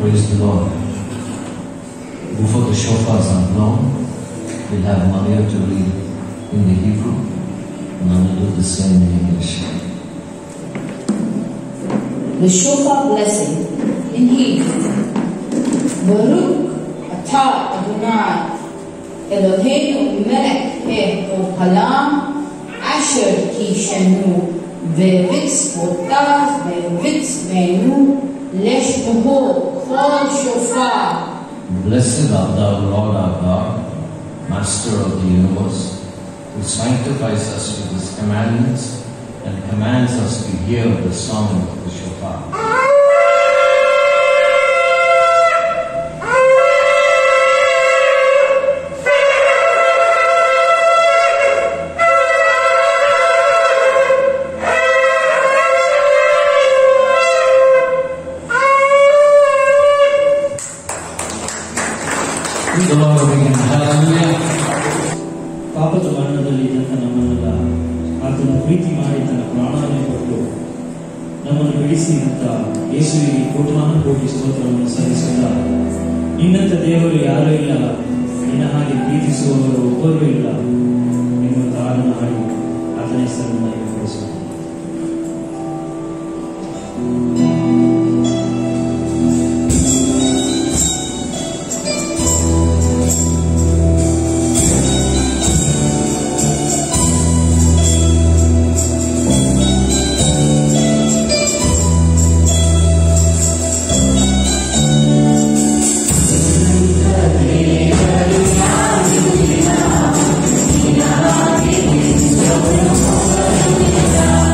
Praise the Lord. Before the shofars are blown, we'll have Maria to read in the Hebrew, and I'm going to do the same in English. The shofar blessing in Hebrew. Baruch atah Adonai Eloheinu melech haolam asher kishanu ve'mitzvotav ve'mitzvenu leshmoho kol shofar. Blessed art thou, Lord our God, Master of the universe, who sanctifies us with his commandments and commands us to hear the sound of the shofar. The Lord again. Hallelujah. ಪಾಪದ ಮರಣದಲ್ಲಿ ಇದ್ದಂಥ ನಮ್ಮನ್ನೆಲ್ಲ ಆತನ ಪ್ರೀತಿ ಮಾಡಿ ತನ್ನ ಪ್ರಾಣವನ್ನು ಕೊಟ್ಟು ನಮ್ಮನ್ನು ಬಿಡಿಸಿದಂಥ ಯೇಸುವಿಗೆ ಕೋಟಿ ಸ್ತೋತ್ರವನ್ನು ಸಲ್ಲಿಸುತ್ತಾ, ನಿನ್ನಂಥ ದೇವರು ಯಾರೂ ಇಲ್ಲ, ನಿನ್ನ ಹಾಗೆ ಪ್ರೀತಿಸುವವರು ಒಬ್ಬರೂ ಇಲ್ಲ ಎನ್ನುವಂಥ ಹಾಡನ್ನು ಹಾಡಿ ಆತನ ಹೆಸರನ್ನು ಕೊಡಿಸುತ್ತಾರೆ. Yeah.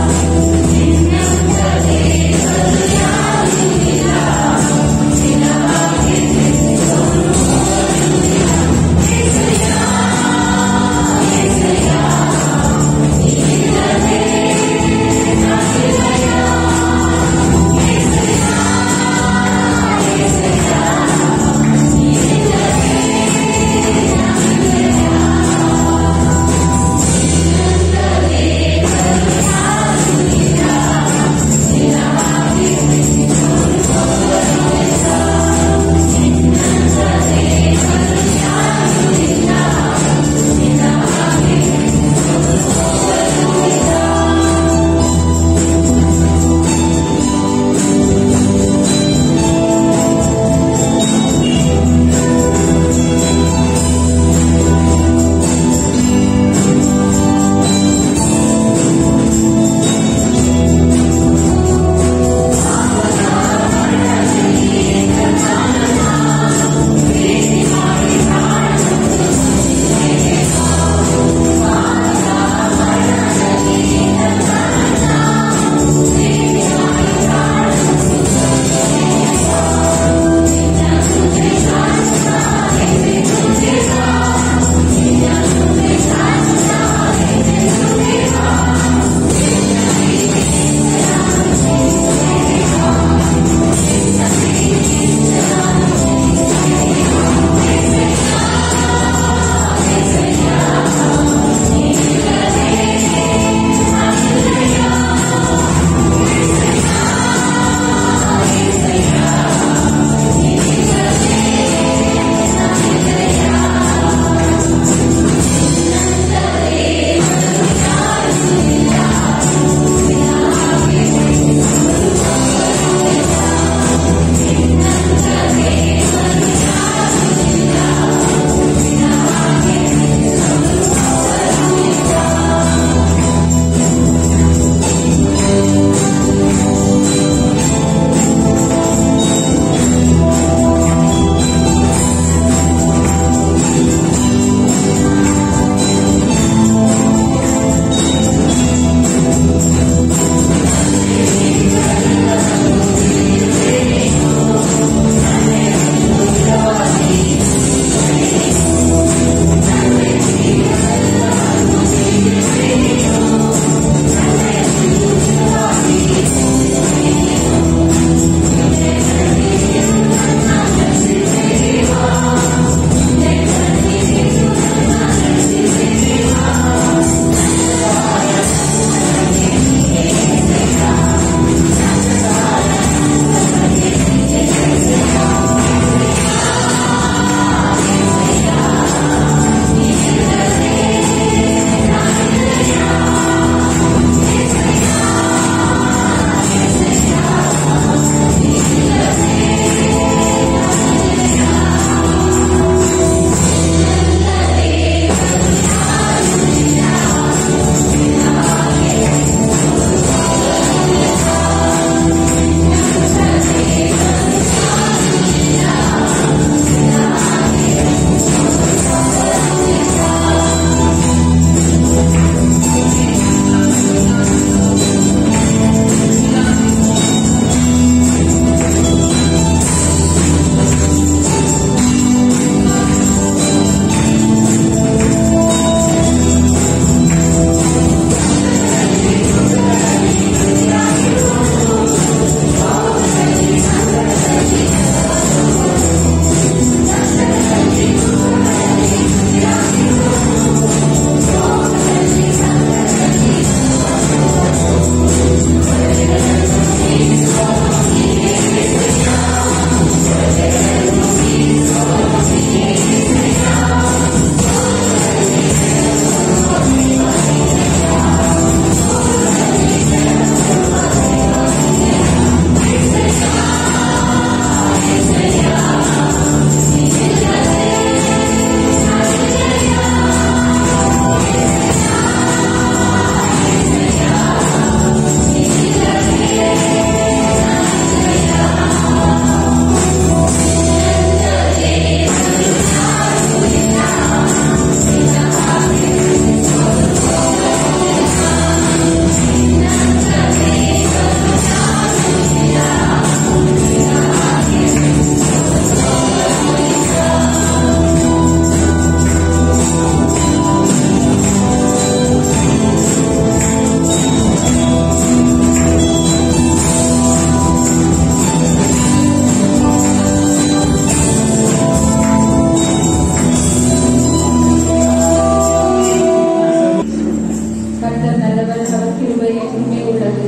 கர்த்தர் நல்லவர், அவர் கிருபை என்றுமே உள்ளது.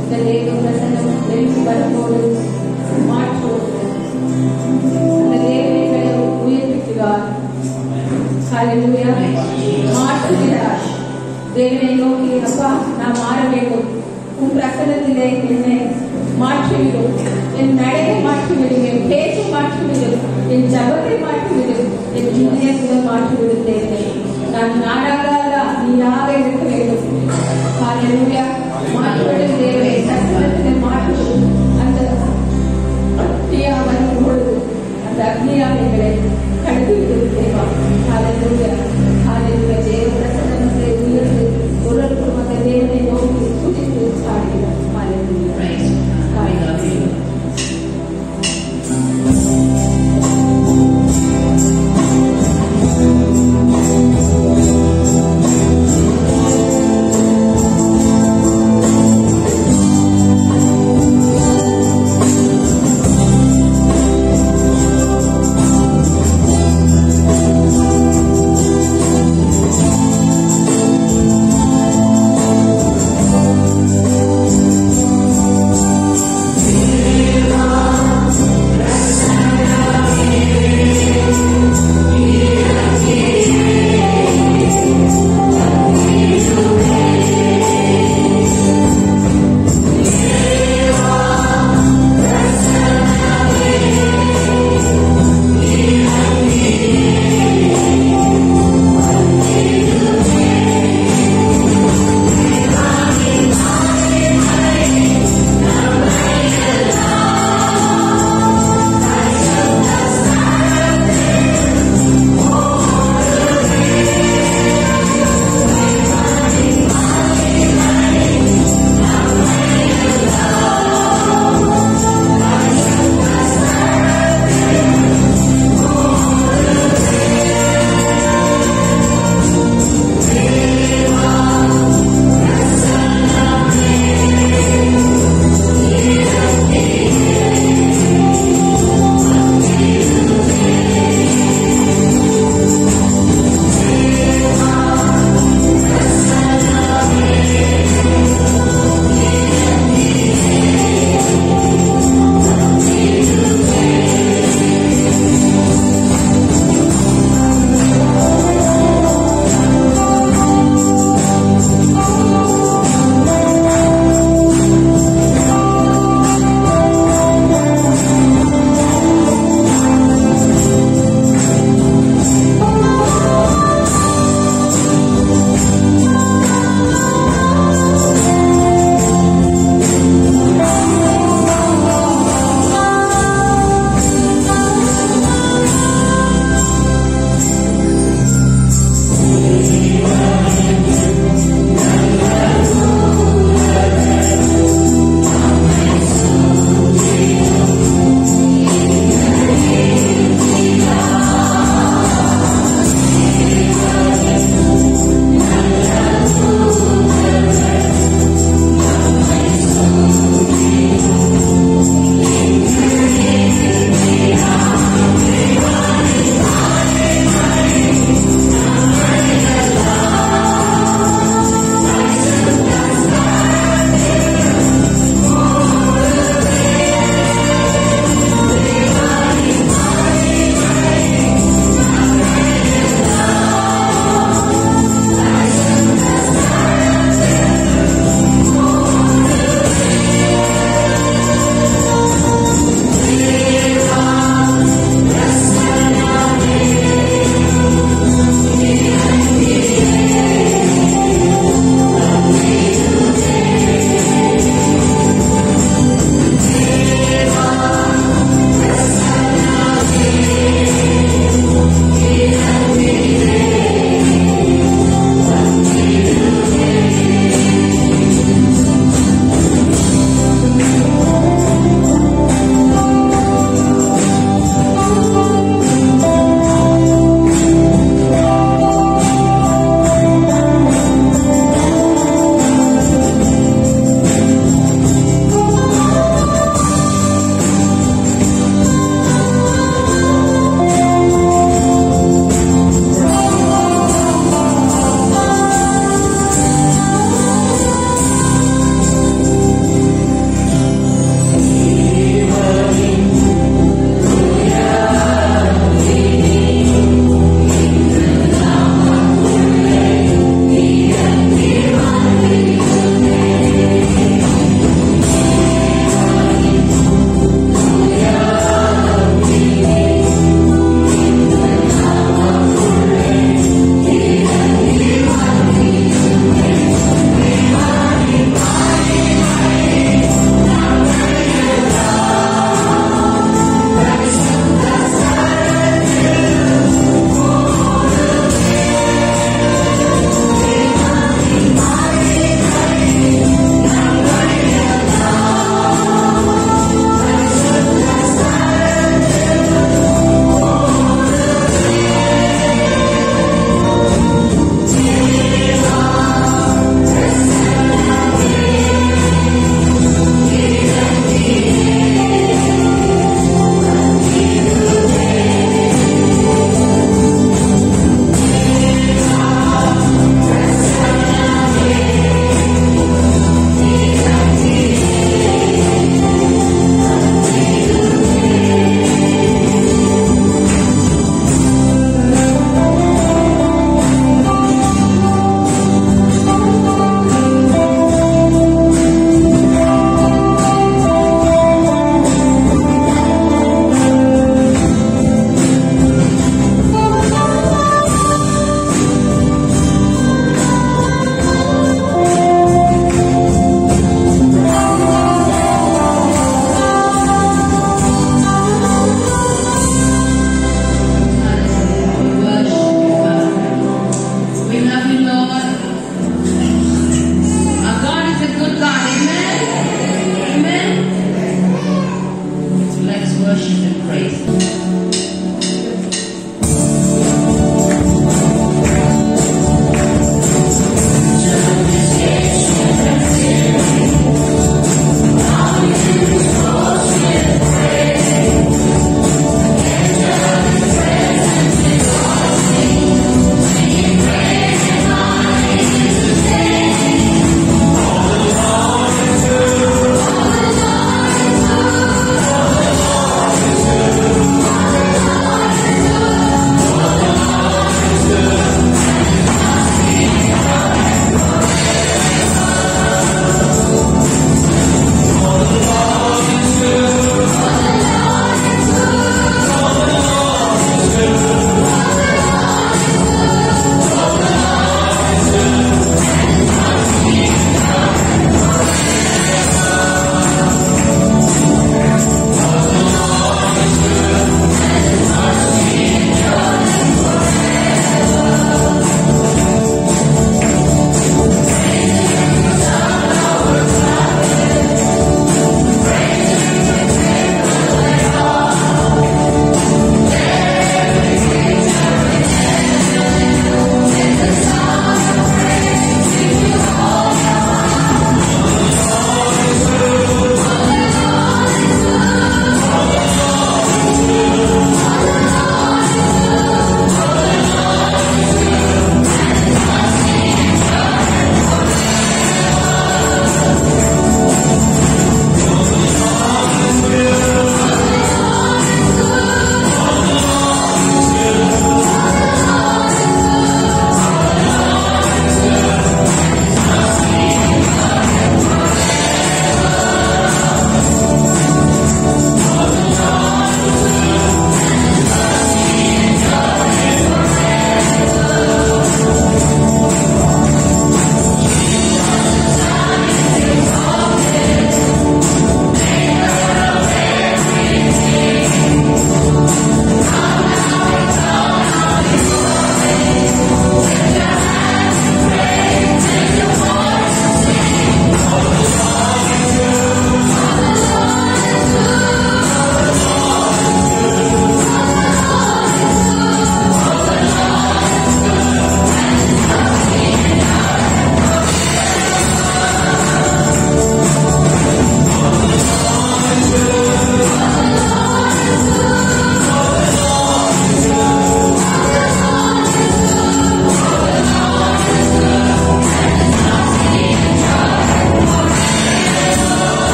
இந்த தேவ பிரசன்னம் எழுந்து வரும்போது மாற்றுவது அந்த தேவனை உயர்த்துகிறார். ஹல்லேலூயா. மாற்றுகிறார். தேவனை நோக்கி, அப்பா நான் மாற வேண்டும், உன் பிரசன்னத்திலே என்னை மாற்றிவிடும், என் நடையை மாற்றிவிடும், என் பேச்சை மாற்றிவிடும், என் ஜபத்தை மாற்றிவிடும், என் இதயத்தை மாற்றிவிடும். தேவனை நான் நாடாக நீராக இருக்க வேண்டும். ஹல்லேலூயா. மாற்றிவிடும் தேவனை பிரசன்னத்திலே மாற்றிவிடும். அந்த அக்னியா வரும்பொழுது அந்த அக்னியா எங்களை கடத்திவிடும் தேவா. ஹல்லேலூயா. ஹல்லேலூயா. தேவ பிரசன்னத்தை உயர்ந்து ஒருவருக்கும் அந்த தேவனை நோக்கி துதித்து பாடுகிறோம். ஹல்லேலூயா. ஹல்லேலூயா.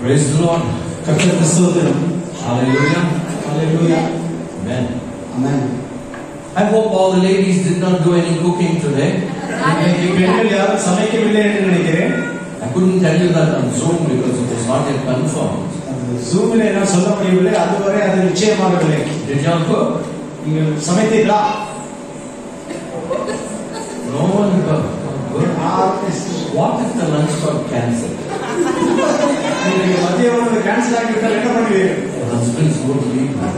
Praise the Lord. Hallelujah. Hallelujah. Amen. Amen. I hope all the ladies did not do any cooking today. I couldn't tell you that on Zoom because it was not yet confirmed. Did y'all cook? No one cooked. What if the lunch got cancelled? Your husbands won't leave you.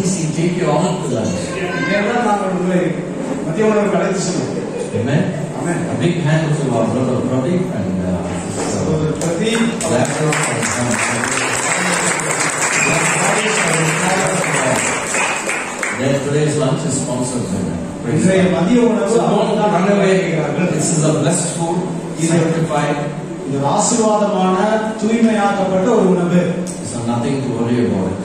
Easy, take you all to lunch. Amen. Amen. A big hand to our brother Pradeep and today's lunch is sponsored by them. So don't run away. This is a blessed food, sanctified. So nothing to worry about it.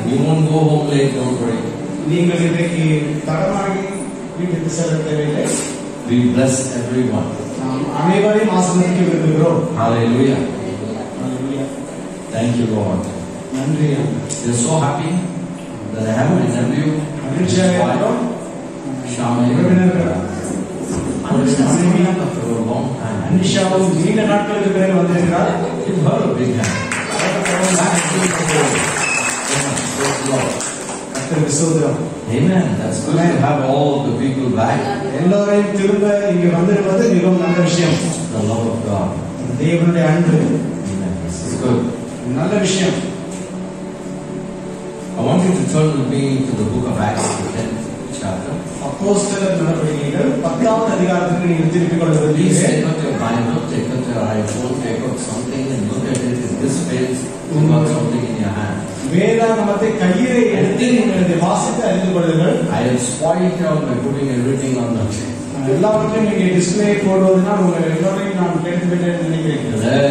You won't go home late, don't worry. We bless everyone. நாம் அனைவரையும் ஆசீர்வதிக்க விரும்புகிறோம். Hallelujah. Hallelujah. Thank you, Lord. நன்றி. They're so happy that I have my nephew. மகிழ்ச்சியாக இருக்கிறோம். Shama. After a long time. அனிஷாவும் நீண்ட நாட்களுக்கு பிறகு வந்திருக்கிறார். Give her a big hand. கர்த்தருக்கு ஸ்தோத்திரம். Amen. That's good to have all the people back. எல்லோரையும் திரும்ப இங்கு வந்திருப்பது மிகவும் நல்ல விஷயம். The love of God. தேவனுடைய அன்பு. Amen. This is good. நல்ல விஷயம். I want you to turn with me to the book of Acts, the 10th chapter. அப்போஸ்தலர் நடவடிக்கைகள் 10வது அதிகாரத்துக்கு நீங்கள் திருப்பிக் கொள்ள Please விரும்புகிறேன். take out your Bible, take out your iPhone, take out something and look at it in this page. You got something in your hand. வேதாகமத்தை கையிலே எடுத்து நீங்கள் இதை வாசித்து அறிந்து கொள்ளுங்கள். I have spoiled it out by putting everything on the table. எல்லாவற்றையும் நீங்க டிஸ்பிளே போடுவதனால் உங்கள் எல்லோரையும் நான் கெடுத்து விட்டேன் நினைக்கிறேன்.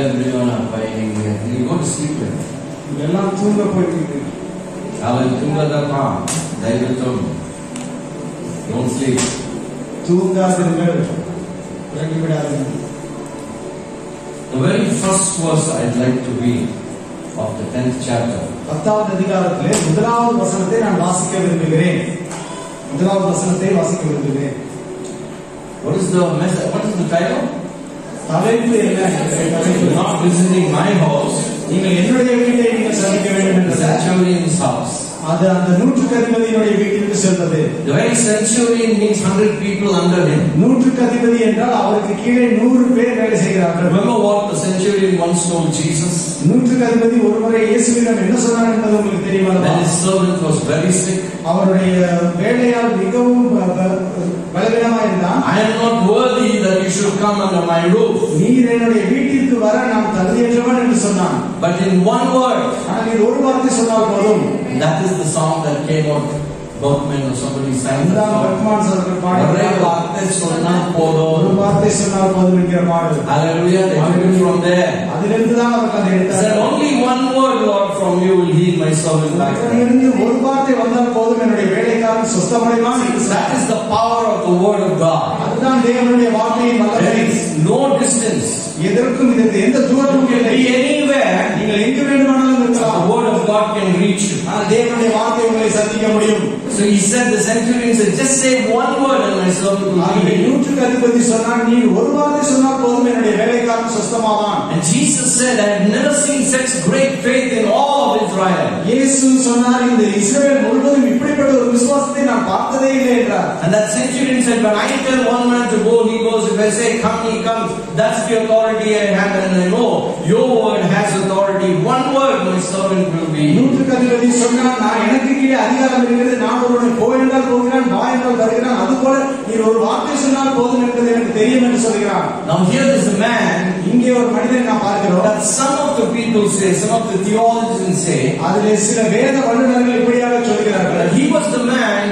Everyone are buying it. You go to sleep with it. எல்லாம் தூங்க போயிட்டு அவன் தூங்கதப்பா தைரியத்தோடு don't sleep. தூங்காதீர்கள், உறங்கி விடாதீர்கள். The very first verse I'd like to read of the 10th chapter. 10வது அதிகாரத்திலே முதலாவது வசனத்தை நான் வாசிக்க விரும்புகிறேன். முதலாவது வசனத்தை வாசிக்க விரும்புகிறேன். What is the message? What is the title? தலைப்பு என்ன? தலைப்பு Not visiting my house, நீங்கள் என்னுடைய வீட்டை நீங்கள் சந்திக்க வேண்டும் the என்ற centurion's house. அது அந்த நூற்றுக்கு அதிபதியினுடைய வீட்டிற்கு செல்வது. The very centurion means 100 people under him. நூற்றுக்கு அதிபதி என்றால் அவருக்கு கீழே 100 பேர் வேலை செய்கிறார்கள். Remember what the centurion once told Jesus? நூற்றுக்கு அதிபதி ஒருமுறை இயேசுவிடம் என்ன சொன்னார் என்பது உங்களுக்கு தெரியுமா? When his servant was very sick, அவருடைய வேலையால் மிகவும் பலவீனமாக இருந்தான். I am not worthy that you should come under my roof. நீர் என்னுடைய வீட்டிற்கு வர நான் தகுதியற்றவன் என்று சொன்னான். But in one word, ஆனால் நீர் ஒரு வார்த்தை சொன்னால் போதும். that is the song that came out. Berkman or somebody sang that இதுதான் song. பெர்க்மன் அவர்கள் பாடிய ஒரே பாடல். வார்த்தை சொன்னா ஒரு போதும். வார்த்தை சொன்னால் போதும் என்கிற பாடல். Hallelujah. They took it from there. அதிலிருந்து தான் அவர்கள் அதை Said எடுத்தார்கள். only one word, Lord, from you will heal my servant back. இருந்து ஒரு வார்த்தை வந்தால் போதும் என்னுடைய வேலைக்காரன் சுத்தமடைவான் என்று சொன்னார். That is the power of the word of God. அதுதான் தேவனுடைய வார்த்தையின் There வல்லமை. is no distance. எதற்கும் இதற்கு எந்த தூரமும் இல்லை. Be anywhere. நீங்கள் எங்கு வேண்டுமானாலும் The இருக்கலாம். word of God can reach you. ஆனால் தேவனுடைய வார்த்தை உங்களை சந்திக்க முடியும். So he said, the centurion said, just say one word and my servant will ஆகவே heal. நூற்றுக்கு அதிபதி சொன்னார், நீ ஒரு வார்த்தை சொன்னால் போதும் என்னுடைய வேலைக்காரன் சுத்தமாவான். And Jesus said, I have never seen such great faith in all of Israel. இயேசு சொன்னார், இந்த இஸ்ரவேல் முழுவதும் இப்படிப்பட்ட ஒரு விசுவாசத்தை நான் பார்த்ததே இல்லை என்றார். And that centurion said, when I tell one man to go, he goes. If I say come, he comes. That's the authority I have, and I know your word has authority. One word, my servant will be. நூற்றுக்கு அதிபதி சொன்னார், நான் எனக்கு கீழே அதிகாரம் இருக்கிறது, நான் ஒருவனை போ என்றால் போகிறான், வா என்றால் வருகிறான், அதுபோல நீ ஒரு வார்த்தை சொன்னால் போதும் என்பது எனக்கு தெரியும் என்று சொல்கிறான். Now here is a man. இங்கே ஒரு மனிதனை நாம் பார்க்கிறோம். That some of the people say, some of the theologians say, அதிலே சில வேத வல்லுநர்கள் இப்படியாக சொல்கிறார்கள். that he was the man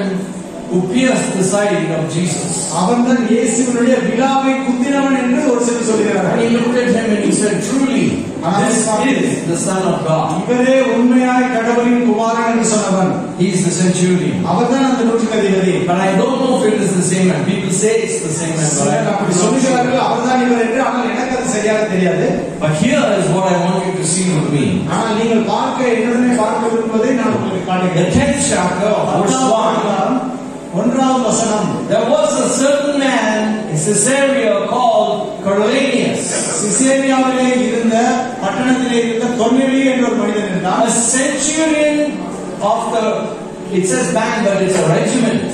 who pierced the side of Jesus. அவன்தான் இயேசுவினுடைய விலாவை குத்தினவன் என்று ஒரு சிலர் சொல்கிறார்கள். And he looked at him and he said, truly, this is the Son of God. இவரே உண்மையாய் கடவுளின் குமாரன் என்று சொன்னவன். He is the centurion. அவர்தான் அந்த நூற்றுக்கு அதிபதி. But I don't know if it is the same man. People say it's the same man. But சிலர் அப்படி சொல்கிறார்கள், அவர்தான் இவர் என்று. ஆனால் எனக்கு அது சரியாக தெரியாது. But here is what I want you to see with me. ஆனால் நீங்கள் பார்க்க என்னுடனே பார்க்க விரும்புவதை நான் உங்களுக்கு The காட்டுகிறேன். 10th chapter of verse 1. ஒன்றாவது வசனம். There was a certain man in Caesarea called Cornelius, சிசேரியாவிலே இருந்த பட்டணத்திலே இருந்த கொர்நேலியு என்ற ஒரு மனிதன் இருந்தான். a centurion of the, it says band, but it's a regiment,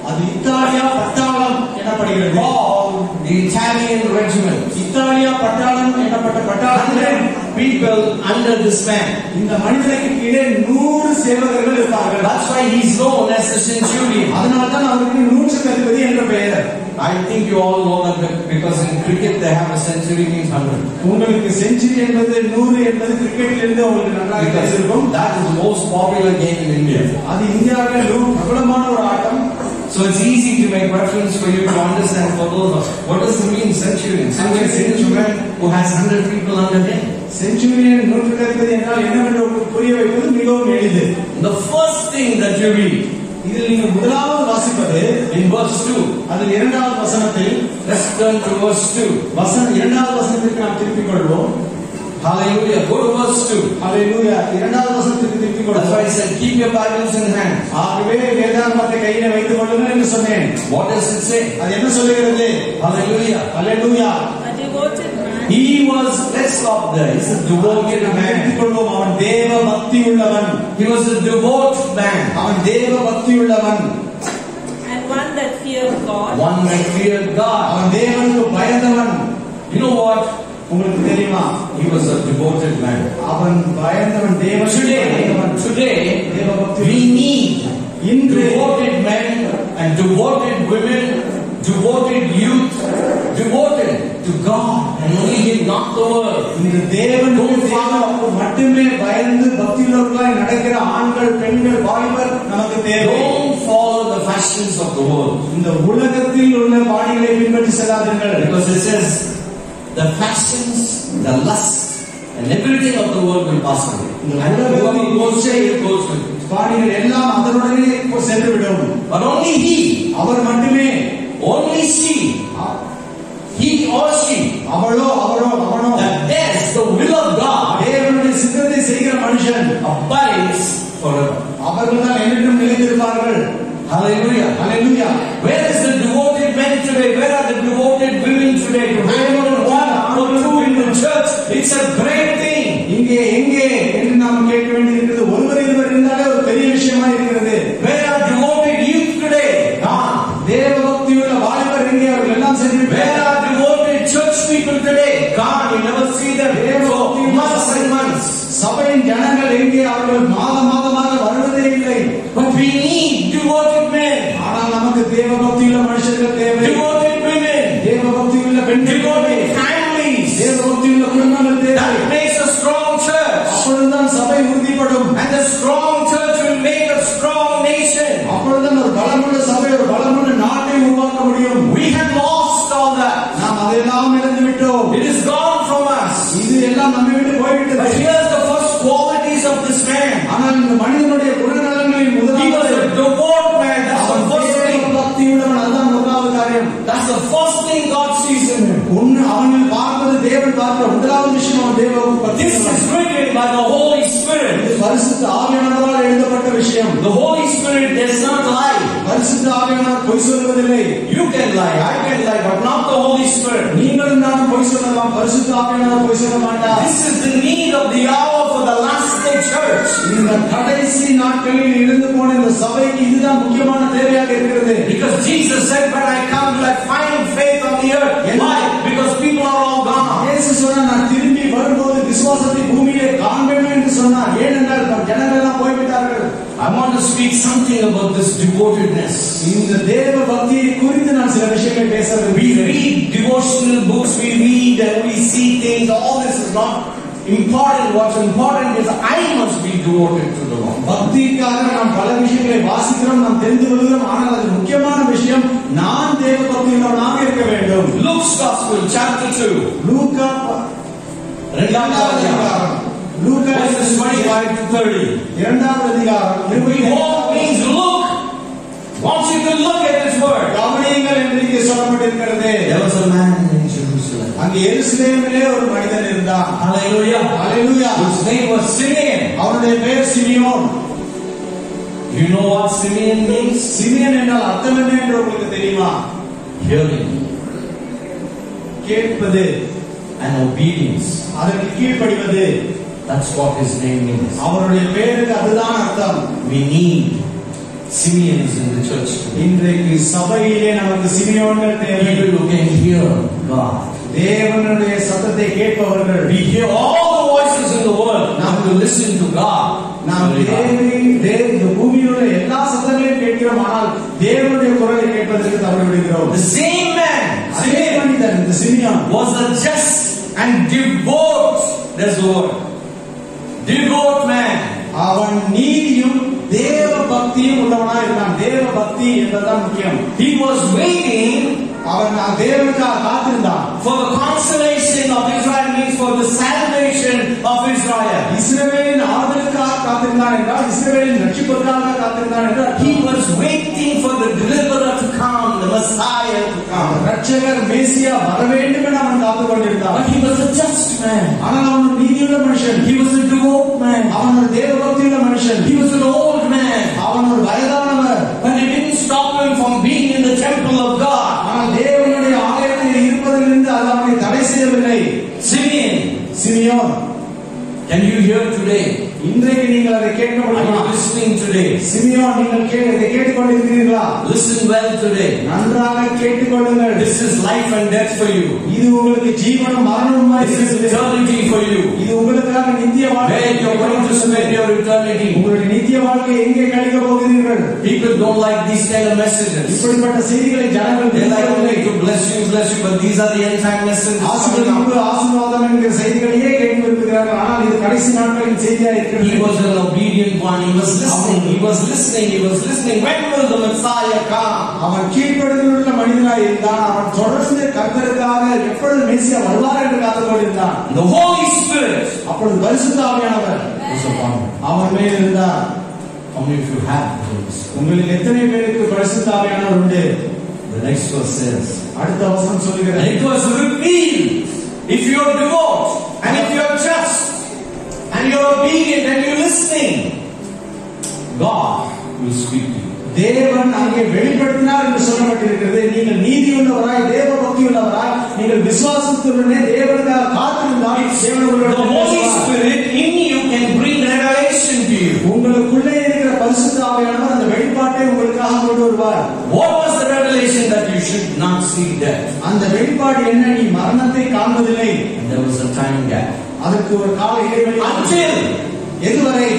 அது இத்தாலியா பட்டாளம் எனப்படுகிறது. called the Italian regiment. Italia பட்டாளம் எனப்பட்ட பட்டாளத்திலே 100 people under this man. இந்த மனிதனுக்கு கீழே 100 சேவகர்கள் இருப்பார்கள். That's why he's known as the centurion. அதனால்தான் அவருக்கு நூற்றுக்கு அதிபதி என்ற பெயர். I think you all know that because in cricket they have a century means 100. உங்களுக்கு செஞ்சுரி என்பது 100 என்பது கிரிக்கெட்டில் இருந்து உங்களுக்கு நன்றாக Because தெரிந்திருக்கும். that is the most popular game in India. அது இந்தியாவிலே மிகவும் பிரபலமான ஒரு ஆட்டம். So it's easy to make reference for you to understand for those of what does it mean centurion? Centurion is a man who has 100 people under him. Centurion நூற்றுக்கு அதிபதி என்றால் என்னவென்று உங்களுக்கு புரிய வைப்பது மிகவும் எளிது. The first thing that you read இதில் நீங்கள் முதலாவது வாசிப்பது in verse 2. அது இரண்டாவது வசனத்தில். Let's turn to verse 2. வசனம் இரண்டாவது வசனத்திற்கு நாம் திருப்பிக் கொள்வோம். Hallelujah. Go to verse 2. ஹalleluya. இரண்டாவது வசனத்திற்கு திருப்பிக் That's கொள்வோம். why I said keep your Bibles in hand. ஆகவே வேதாகமத்தை கையிலே வைத்துக் கொள்ளுங்கள் என்று சொன்னேன். What does it say? அது என்ன சொல்லுகிறது? Hallelujah. Hallelujah. A devoted man. He was, let's stop there. He's a devoted man. கொள்வோம். அவன் தேவ பக்தி உள்ளவன். He was a devout man. அவன் தேவ பக்தி உள்ளவன். And one that feared God. One that feared God. அவன் தேவனுக்கு பயந்தவன். You know what? உங்களுக்கு தெரியுமா? He was a devoted man. அவன் பயந்தவன், தேவனுக்கு பயந்தவன். Today, தேவ பக்தி. we need devoted men and devoted women, devoted youth, devoted to God and only Him, not the world. இந்த தேவனுக்கு மட்டுமே பயந்து பக்தியுள்ளவர்களாய் நடக்கிற ஆண்கள், பெண்கள், வாலிபர் நமக்கு தேவை. Don't follow the fashions of the world. இந்த உலகத்தில் உள்ள பாணிகளை பின்பற்றி செல்லாதீர்கள். Because it says the fashions, the lust and everything of the world will pass away. And whoever goes there, it goes with it. பாணிகள் எல்லாம் அதனுடனே சென்று விடும். But only He, அவர் மட்டுமே, only she, he or she, அவளோ அவனோ that does the will of God தேவனுடைய சித்தத்தை செய்கிற மனுஷன் abides forever. அவர்கள் தான் என்றும் நிலைத்திருப்பார்கள். Hallelujah. Hallelujah. Where is the devoted men today? Where are the devoted women today? To hang on one or two in the church, it's a great thing. எங்கே என்று நாம் கேட்க வேண்டியிருக்கிறது. ஒருவர் இருவர் இருந்தாலே ஒரு பெரிய விஷயமா இருக்கிறது. Where are devoted youth today? தேவ பக்தியுள்ள வாலிபர் எங்கே? அவர்கள் எல்லாம் சென்று Where are devoted church people today? God, we never see them for months and months. சபையின் ஜனங்கள் எங்கே? அவர்கள் மாதமாக வருவதே இல்லை. But we need devoted men, ஆனால் நமக்கு தேவ பக்தியுள்ள மனுஷர்கள் தேவை. devoted women, தேவ பக்தியுள்ள பெண்கள், devoted families. தேவ பக்தியுள்ள குடும்பங்கள் தேவை. That makes a strong church. அப்பொழுதுதான் சபை உறுதிப்படும். And the strong church will make a strong nation. அப்பொழுதுதான் ஒரு பலமுள்ள சபை, ஒரு பலமுள்ள நாட்டை உருவாக்க முடியும். We have lost all that. நாம் அதையெல்லாம் இழந்து விட்டோம். It is gone from us. இது எல்லாம் நம்மை விட்டு போய்விட்டது. But here's the first qualities of this man. ஆனால் இந்த மனிதனுடைய குணநலங்களில் He was முதலாவது a devout man. That's the first thing. பக்தி உள்ளவன். அதுதான் முதலாவது காரியம். That's the first thing God sees in him. ஒன்னு அவனில் பார்ப்பது தேவன் பார்க்கிற முதலாவது விஷயம் அவன் தேவ பக்தி. This is written by the Holy Spirit. இது பரிசுத்த ஆவியானவரால் எழுதப்பட்ட விஷயம். The Holy Spirit does not lie. பரிசுத்த ஆவியானவர் பொய் சொல்வதில்லை. You can lie, I can lie, but not the Holy Spirit. நீங்களும் நானும் பொய் சொல்லலாம், பரிசுத்த ஆவியானவர் பொய் சொல்ல மாட்டார். This is the need of the hour for the last day church. இந்த கடைசி நாட்களில் இருந்து போன இந்த சபைக்கு இதுதான் முக்கியமான தேவையாக இருக்கிறது. Because Jesus said, when I come, will I find faith on the earth? Why? Because people are all gone. இயேசு சொன்னார், நான் திரும்பி வரும்போது விசுவாசத்தை பூமியிலே காண்பேன் என்று சொன்னார். ஏனென்றால் ஜனங்கள் எல்லாம் போய்விட்டார்கள். I want to speak something about this devotedness. இந்த தேவ பக்தியை குறித்து நான் சில விஷயங்களை பேச We விரும்புகிறேன். read devotional books, we read and we see things. All this is not important. What's important is I must be devoted to the Lord. பக்திக்காக நாம் பல விஷயங்களை வாசிக்கிறோம், நாம் தெரிந்து கொள்கிறோம். ஆனால் அது முக்கியமான விஷயம், நான் தேவ பக்தியுள்ளவனாக இருக்க வேண்டும். Luke's Gospel, chapter 2. லூக்கா இரண்டாவது அதிகாரம். லூக்கா Verses 25 to 30. இரண்டாவது அதிகாரம் Behold means look. Want you to look at this word. கவனியுங்கள் என்று இங்கே சொல்லப்பட்டிருக்கிறது. There was a man in Jerusalem. அங்கே எருசலேமிலே ஒரு மனிதன் இருந்தான். Hallelujah. Hallelujah. His name was Simeon. அவனுடைய பெயர் Simeon. You know what Simeon means? Simeon என்றால் அர்த்தம் என்ன என்று உங்களுக்கு தெரியுமா? Hearing கேட்பது and obedience. அதற்கு கீழ்ப்படிவது. That's what his name means. அவருடைய பெயருக்கு அதுதான் அர்த்தம். We need Simeons in the church today. இன்றைக்கு சபையிலே நமக்கு சிமியோன்கள் தேவை. People who can hear God. தேவனுடைய சத்தத்தை கேட்பவர்கள். We hear all the voices in the world. Now to listen to God. நாம் இந்த பூமியில் உள்ள எல்லா சத்தங்களையும் கேட்கிறோம், ஆனால் தேவனுடைய குரலை கேட்பதற்கு தவறி விடுகிறோம். The same man, அதே மனிதன் இந்த Simeon was a just and devout. That's the word. Devout man. அவன் நீதியும் தேவ பக்தியும் உள்ளவனாக இருந்தான். தேவ பக்தி என்பதுதான் முக்கியம். He was waiting. அவன் தேவனுக்காக காத்திருந்தான். For the consolation of Israel means for the salvation of Israel. இஸ்ரவேலின் ஆறுதலுக்காக காத்திருந்தான் என்றால், இஸ்ரவேலின் ரட்சிப்புக்காக காத்திருந்தான் என்றால், He was Messiah to come. ரட்சகர் மேசியா வர வேண்டும் என அவன் காத்துக் கொண்டிருந்தான். But he was a just man. ஆனால் அவன் ஒரு நீதியுள்ள மனுஷன். He was a devout man. அவன் ஒரு தேவபக்தியுள்ள மனுஷன். He was an old man. அவன் ஒரு வயதானவர். But it didn't stop him from being in the temple of God. ஆனால் தேவனுடைய ஆலயத்தில் இருப்பதிலிருந்து அது அவனை தடை செய்யவில்லை. Simeon, can you hear today? இன்றைக்கு நீங்கள் அதை கேட்க முடியுமா? Are you listening today? Simeon, நீங்கள் கேட்டுக்கொண்டிருக்கிறீர்களா? Listen well today. நன்றாக கேட்டுக்கொள்ளுங்கள். This is life and death for you. இது உங்களுக்கு ஜீவனும் மரணமுமாய் This is eternity for you. இது உங்களுக்காக நித்திய வாழ்க்கை. Where you are going to spend your eternity. உங்களுடைய நித்திய வாழ்க்கையை எங்கே கழிக்க போகிறீர்கள்? People don't like these kind of messages. இப்படிப்பட்ட செய்திகளை ஜனங்கள் They like only to bless you, but these are the end time messages. ஆசீர்வாதம் என்கிற செய்திகளையே கேட்டு வருகிறார்கள். ஆனால் இது கடைசி நாட்களின் செய்தியா இருக்கிறது. He was an obedient one. He was listening. He was listening. He was listening. When will the Messiah come? அவன் கீழ்ப்படிதலுள்ள மனிதனாய் இருந்தான். அவன் தொடர்ந்து கர்த்தருக்காக எப்பொழுது மேசியா வருவார் என்று காத்துக் கொண்டிருந்தான். The Holy Spirit, அப்பொழுது பரிசுத்த ஆவியானவர் was upon him. அவன் மேல் இருந்தார். How many of you have the Holy Spirit? உங்களில் எத்தனை பேருக்கு பரிசுத்த ஆவியானவர் உண்டு? The next verse says, அடுத்த வசனம் சொல்கிறது, and it was revealed, if you are devout and if you are just and you are obedient and you are listening, God will speak to you. தேவன் அங்கே வெளிப்படுத்தினார் என்று சொல்லப்பட்டிருக்கிறது. நீங்கள் நீதியுள்ளவராய், தேவ பக்தியுள்ளவராய், நீங்கள் விசுவாசத்துடனே தேவனுக்காக காத்திருந்தால் The Holy Spirit in you can bring revelation to you. உங்களுக்குள்ளே இருக்கிற பரிசுத்த ஆவியானவர் அந்த வெளிப்பாட்டை உங்களுக்காக கொண்டு வருவார். What was the revelation? That you should not see death. அந்த வெளிப்பாடு என்ன? நீ மரணத்தை காண்பதில்லை. And there was a time gap. அதற்கு ஒரு கால இடைவெளி. Until எதுவரை?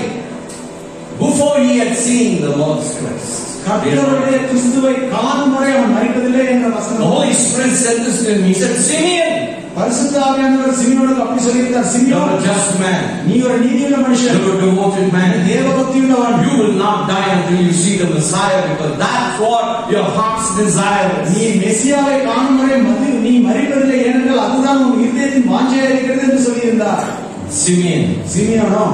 before he had seen the Lord's Christ. கர்த்தருடைய கிறிஸ்துவை காணும் வரை அவன் மரிப்பதில்லை என்ற வசனம். The Holy Spirit said this to him. He said, Simeon, பரிசுத்த ஆவியானவர் சிமியோனுக்கு அப்படி சொல்லியிருந்தார், you Simeon, are a just man. நீ ஒரு நீதியுள்ள மனுஷன், You are a devoted man. தேவபக்தியுள்ளவன். You will not die until you see the Messiah, because that's what your heart's desire is. நீ மெசியாவை காணும் வரை நீ மரிப்பதில்லை, ஏனென்றால் அதுதான் உன் இதயத்தின் வாஞ்சையா இருக்கிறது என்று சொல்லியிருந்தார். Simeon சிமியோனோ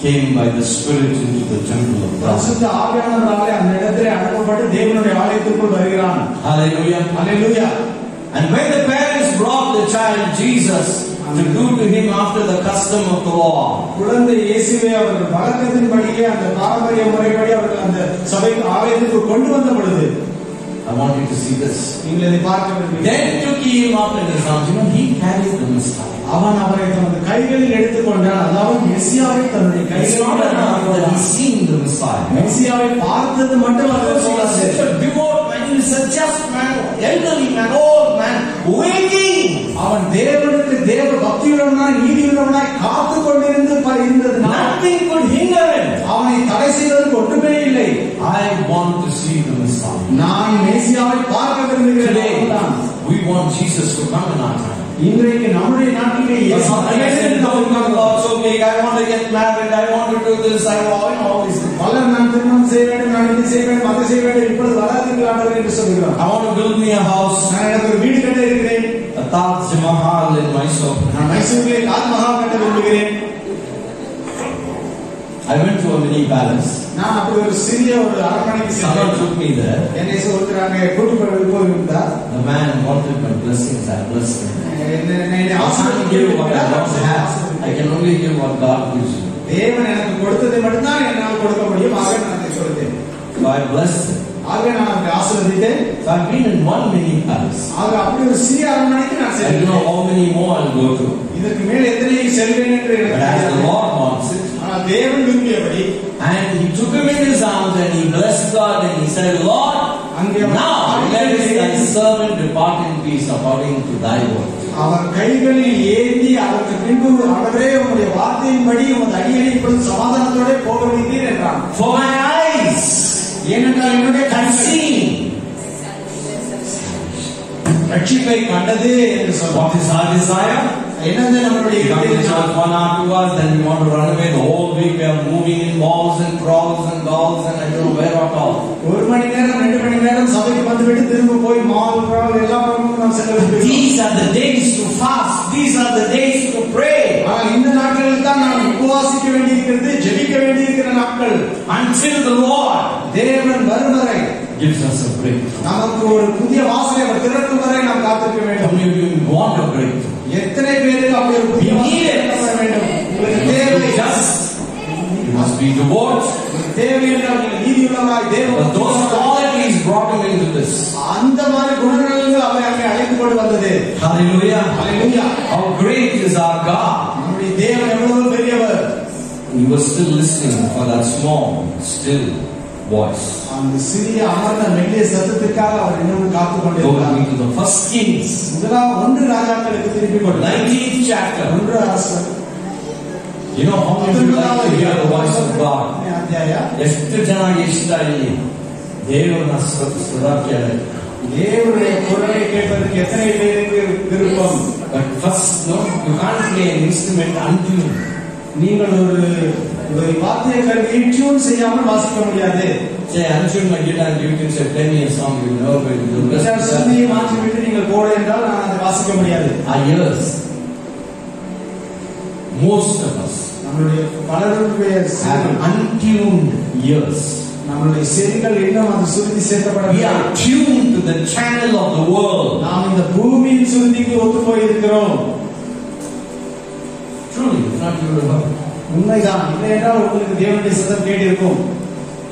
came by the Spirit into the temple of God. பரிசுத்த ஆவியானவராலே அந்த இடத்திலே அனுப்பப்பட்டு தேவனுடைய ஆலயத்திற்குள் வருகிறான். Hallelujah. Hallelujah. And when the parents brought the child Jesus to do to him after the custom of the law, குழந்தை இயேசுவை அவர்கள் வழக்கத்தின்படியே அந்த பாரம்பரிய முறைப்படி அவர்கள் அந்த சபை ஆலயத்திற்கு கொண்டு வந்த பொழுது, I want you to see this. நீங்கள் இதை பார்க்க வேண்டும். Then took him up in his arms. You know, he carried the Messiah. அவன் அவரை தனது கைகளில் எடுத்துக்கொண்டான். அதாவது மெசியாவை தன்னுடைய It's not enough that கைகளில் he's seen the Messiah. மெசியாவை பார்த்தது மட்டும் அல்ல, He was such a devout man, he was a just man, elderly man, old man, waiting. அவன் தேவனுக்கு தேவ பக்தியுள்ளவனாய், நீதியுள்ளவனாய் காத்து கொண்டிருந்து இருந்ததுனால் Nothing could hinder him. அவனை தடை செய்வதற்கு ஒன்றுமே இல்லை. I want to see the Messiah. நான் மெசியாவை பார்க்க விரும்புகிறேன். Today, we want Jesus to come in our time. இன்றைக்கு நம்முடைய நாட்டிலே இயேசு okay, I want to get married, I want to do this, I want all these things. பலர் நான் திருமணம் செய்ய வேண்டும், நான் இது செய்ய வேண்டும், அதை செய்ய வேண்டும், இப்பொழுது வராதீர்கள் ஆண்டவரே என்று சொல்கிறார். I want to build me a house, நான் எனக்கு ஒரு வீடு கட்ட இருக்கிறேன், a Taj Mahal in Mysore. நான் மைசூரிலே தாஜ்மஹால் கட்ட விரும்புகிறேன். I went to a mini palace. நான் அப்படி ஒரு சிறிய ஒரு அரண்மனைக்கு Someone சென்றேன். took me there. என்னை ஒருத்தராங்க கூட்டி போயிருந்தார். The man wanted my blessings, I blessed him. என்னை I can't give what I don't have. I can only give what God gives you. தேவன் எனக்கு கொடுத்ததை மட்டும்தான் என்னால் கொடுக்க முடியும். ஆக நான் அதை கொடுத்தேன். So I blessed him. ஆக நான் அவரை ஆசீர்வதித்தேன். So I've been in one mini palace. ஆக அப்படி ஒரு சிறிய அரண்மனைக்கு நான் I don't know சென்றேன். how many more I'll go to. இதற்கு மேல் எத்தனை செல்வேன் என்று But எனக்கு as the தெரியாது. Lord wants it. ஆனால் தேவன் விரும்பியபடி And he took him in his arms and he blessed God and he said, Lord, now let thy servant depart in peace according to thy word. அவர் கைகளில் ஏந்தி அதற்கு பின்பு அவரே உங்களுடைய வார்த்தையின்படி உமது அடியனை இப்பொழுது சமாதானத்தோட போக வைத்தீர் என்றான். For my eyes, ஏனென்றால் என்னுடைய have seen. ரட்சிப்பை கண்டது என்று சொல்வார். What is our desire? என்னது நம்மளுடைய We come to church 1 hour, 2 hours, then we want to run away. The whole week we are moving in malls and crawls and dolls and I don't know where at all. ஒரு மணி நேரம் 2 மணி நேரம் சபைக்கு வந்துவிட்டு திரும்ப போய் mall எல்லா பக்கமும் நாம் செல்ல வேண்டும். These are the days to fast. These are the days to pray. ஆனால் இந்த நாட்களில் தான் நாம் உபவாசிக்க வேண்டியிருக்கிறது, ஜெபிக்க வேண்டியிருக்கிற நாட்கள். Until the Lord தேவன் வரும் வரை gives us a breakthrough. நமக்கு ஒரு புதிய வாசலை அவர் திறக்கும் வரை நாம் காத்திருக்க How வேண்டும். many of you want a breakthrough? எத்தனை பேருக்கு அப்படி ஒரு புதிய வாசலை திறக்க வேண்டும்? உங்களுக்கு தேவை. You must be devout. தேவை என்றால் நீங்கள் நீதியுள்ளவராய் தேவ But those qualities brought him into this. அந்த மாதிரி குணநலன்கள் அவரை அங்கே அழைத்து கொண்டு வந்தது. Hallelujah. Hallelujah. How great is our God. நம்முடைய தேவன் எவ்வளவு பெரியவர். He was still listening for that small, still voice. அந்த சிறிய அமர்ந்த மெல்லிய சத்தத்திற்காக அவர் இன்னும் காத்து கொண்டிருந்தார். Going to the first Kings. முதலாம் 1 ராஜாக்களுக்கு திருப்பி கொண்டு 19th chapter. 1 அரசர். You know how many of you like to hear the voice of God? ಅಧ್ಯಾಯ ಎಷ್ಟು ಜನ ಇಷ್ಟ ಇಲ್ಲಿ ದೇವರನ್ನ ಸ್ತುತಿಸೋದಕ್ಕೆ தேவனுடைய குரலை கேட்பதற்கு எத்தனை பேருக்கு விருப்பம்? But first, no, you can't play an instrument untuned. நீங்கள் ஒரு வாத்திய கருவியை டியூன் செய்யாமல் வாசிக்க முடியாது. Say, untune my guitar and you can say, play me a song, you know, but you will just சந்தியை மாற்றி விட்டு நீங்கள் போட என்றால் நான் அதை வாசிக்க முடியாது. Our ears, most of us நம்மளுடைய பலருடைய have untuned ears. நம்மளுடைய செவிகள் இன்னும் அது சுருதி We சேர்க்கப்படவில்லை. are tuned to the channel of the world. நாம் இந்த பூமியின் சுருதிக்கு ஒத்து போய் இருக்கிறோம். Truly, if not you will have. உண்மைதான். இல்லை என்றால் உங்களுக்கு தேவனுடைய சத்தம் கேட்டிருக்கும்.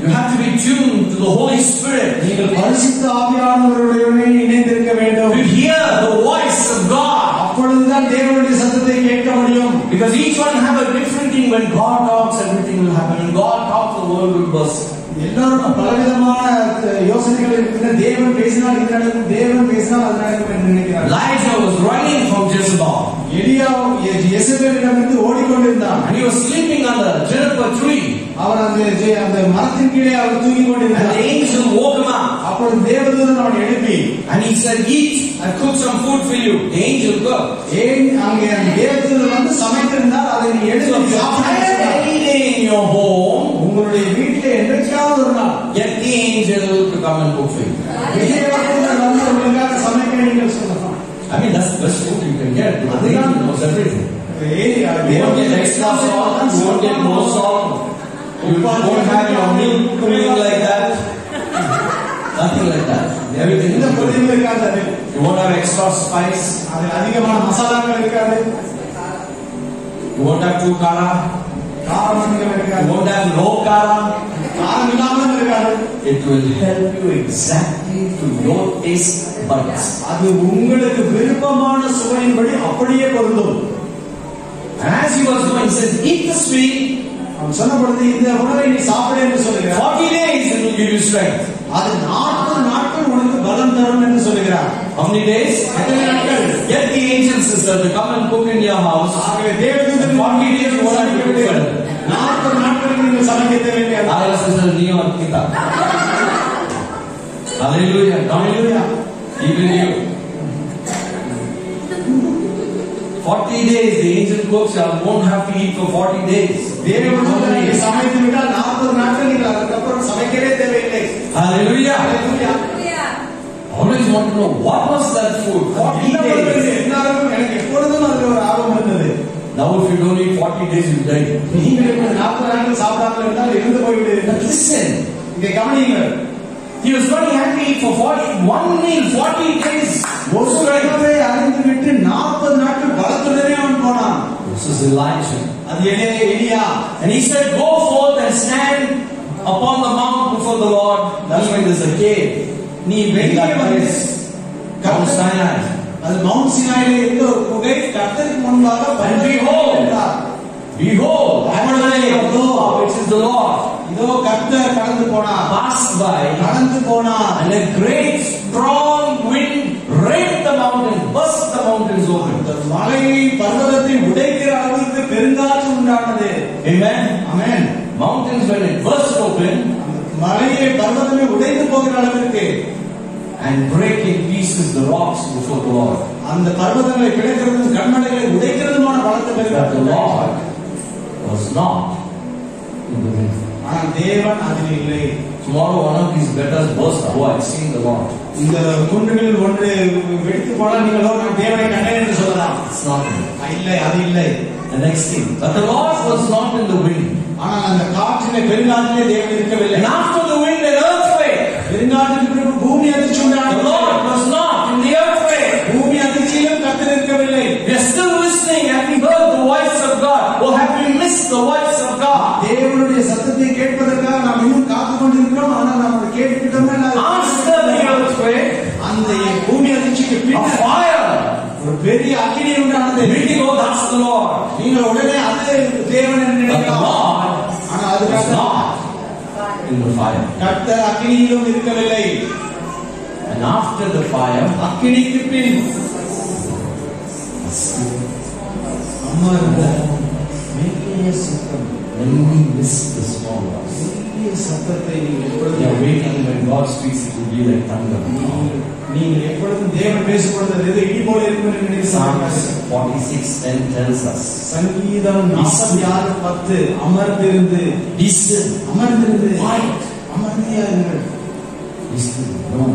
You have to be tuned to the Holy Spirit. நீங்கள் பரிசுத்த ஆவியானவருடனே இணைந்திருக்க வேண்டும். To hear the voice of God. அப்பொழுதுதான் தேவனுடைய சத்தத்தை கேட்க முடியும். Because each one have a different thing. When God talks, everything will happen. When God talks, the world will burst. எல்லாரும் பலவிதமான யோசனைகள் இருக்கின்றன. தேவன் பேசினால் இது நடக்கும், தேவன் பேசினால் அது நடக்கும் என்று நினைக்கிறார். Elijah was running from Jezebel. எலியா யெசபேலிடமிருந்து ஓடிக்கொண்டிருந்தான். And he was sleeping under a juniper tree. அவர் அந்த மரத்தின் கீழே அவர் தூங்கிக் And கொண்டிருந்தார். the angel woke him up. அப்பொழுது தேவதூதன் அவனை எழுப்பி, And he said, eat, I cooked some food for you. The angel cooked. ஏன் அங்கே தேவதூதன் வந்து சமைத்திருந்தார், அதை நீ எடுத்து சாப்பிடு. In your home, உங்களுடைய வீட்டிலே என்றைக்காவது ஒரு நாள் get the angel to come and cook for you. தேவதூதன் வந்து உங்களுக்காக சமைக்க நீங்கள் சொல்லலாம். I mean, that's the best food you can get. Because the angel knows everything. You won't get extra salt, you won't get more salt. You won't have your milk cooling like that. Nothing like that. Everything இந்த is good. பொருள் இருக்காது. You won't have extra spice. அது அதிகமான மசாலாக்கள் இருக்காது. You won't have too kara. காரமணிகள் You இருக்காது. won't have no kara. காரம் இல்லாமல் இருக்காது. It will help you exactly to your taste buds. அது உங்களுக்கு விருப்பமான சுவையின்படி அப்படியே பொருந்தும். And as he was going, he said, eat this meat. அவன் சொன்ன பொழுது இந்த உணவை நீ சாப்பிடு என்று சொல்லுகிறார். 40 days it will give you strength. அது 40 நாட்கள் உனக்கு பலம் தரும் என்று சொல்லுகிறார். How many days? எத்தனை நாட்கள்? Get the angel sister to come and cook in your house. ஆகவே தேவதூதன் 40 days you won't have to cook for them. 40 நாட்களுக்கு நீங்கள் சமைக்க தேவையில்லை. Our sister Neo Kita. Hallelujah. Hallelujah. Even you. 40 days the angel cooks, you won't have to eat for 40 days. தேவதூதன் நீங்க சமைத்து விட்டால் 40 நாட்கள் நீங்கள் அதுக்கப்புறம் சமைக்கவே தேவையில்லை. Hallelujah. Hallelujah. Always want to know what was that food? 40 days. எல்லாரும் எனக்கு எப்பொழுதும் அது ஒரு ஆர்வம் இருந்தது. Now if you don't eat 40 days you die. நீங்கள் இப்ப 40 நாட்கள் சாப்பிடாமல் இருந்தால் இறந்து போய்விடுவீர்கள். But listen. இதை கவனியுங்கள். He was very happy for one meal, 40 days. ஒரு உணவை அறிந்து விட்டு 40 நாட்கள் பலத்துடனே அவன் போனான். This is Elijah. அது எலியா. And he said, go forth and stand upon the mount before the Lord. That's why there's a cave. நீ வெளியே வந்து Mount Sinai. அது மவுண்ட் சினாயிலே இருந்த ஒரு குகை கர்த்தருக்கு முன்பாக Behold, Adonai of God, which is the Lord, இதோ கர்த்தர் கடந்து போனார். passed by, கடந்து போனார். and a great strong wind rent the mountain, burst the mountains open. அந்த மலையை பர்வதத்தை உடைக்கிற அளவுக்கு பெருங்காற்று உண்டானது. Amen. Amen. Mountains when it burst open, மலையை பர்வதமே உடைந்து போகிற அளவுக்கு and break in pieces the rocks before the Lord. அந்த பர்வதங்களை பிளக்கிறதும் கண்மலைகளை உடைக்கிறதுமான பலத்தை But the பெறுகிறார். Lord was not in the wind. ஆனால் தேவன் அதில் இல்லை. Tomorrow one of these betters burst. Oh, I've seen the Lord. இந்த குன்றுகளில் ஒன்று வெடித்து போனால் நீங்கள் நான் தேவனை கண்டேன் என்று சொல்லலாம். It's not in. இல்லை, அது இல்லை. The next thing. But the Lord was not in the wind. ஆனால் அந்த காற்றிலே பெருங்காற்றிலே தேவன் இருக்கவில்லை. And after the wind, an earthquake. பெருங்காற்றுக்கு பிறகு பூமி அதிர்ச்சி The உண்டானது. Lord was not in the earthquake. பூமி அதிர்ச்சியிலும் கர்த்தர் இருக்கவில்லை. We are still listening. Have we heard the voice of God? Or have we missed the voice of God? தேவனுடைய சத்தத்தை கேட்பதற்காக நாம் இன்னும் காத்துக் கொண்டிருக்கிறோம். ஆனால் நாம் அதை கேட்டுக்கிட்டோமே. After the earthquake, அந்த பூமி அதிர்ச்சிக்கு a பின்னர் fire. ஒரு பெரிய அக்கினி உண்டானது. Really, oh, that's the Lord. நீங்கள் உடனே அது தேவன் என்று But the நினைக்கலாம். Lord ஆனால் was அதுக்காக not in the fire. கர்த்தர் அக்கினியிலும் இருக்கவில்லை. And after the fire, அக்கினிக்கு பின் அம்மா இருந்தார். making a sound. When we miss the small voice, பெரிய சத்தத்தை நீங்கள் we எப்பொழுதும் are waiting when God speaks, it will be like thunder. நீங்கள் எப்பொழுதும் தேவன் பேசும்பொழுது அது இடி போல இருக்கும் என்று Psalm நினைக்கிறீர்கள். 46:10 tells us, சங்கீதம் 46:10 அமர்ந்திருந்து be still, அமர்ந்திருந்து quiet, அமர்ந்தியாருங்கள். be still, know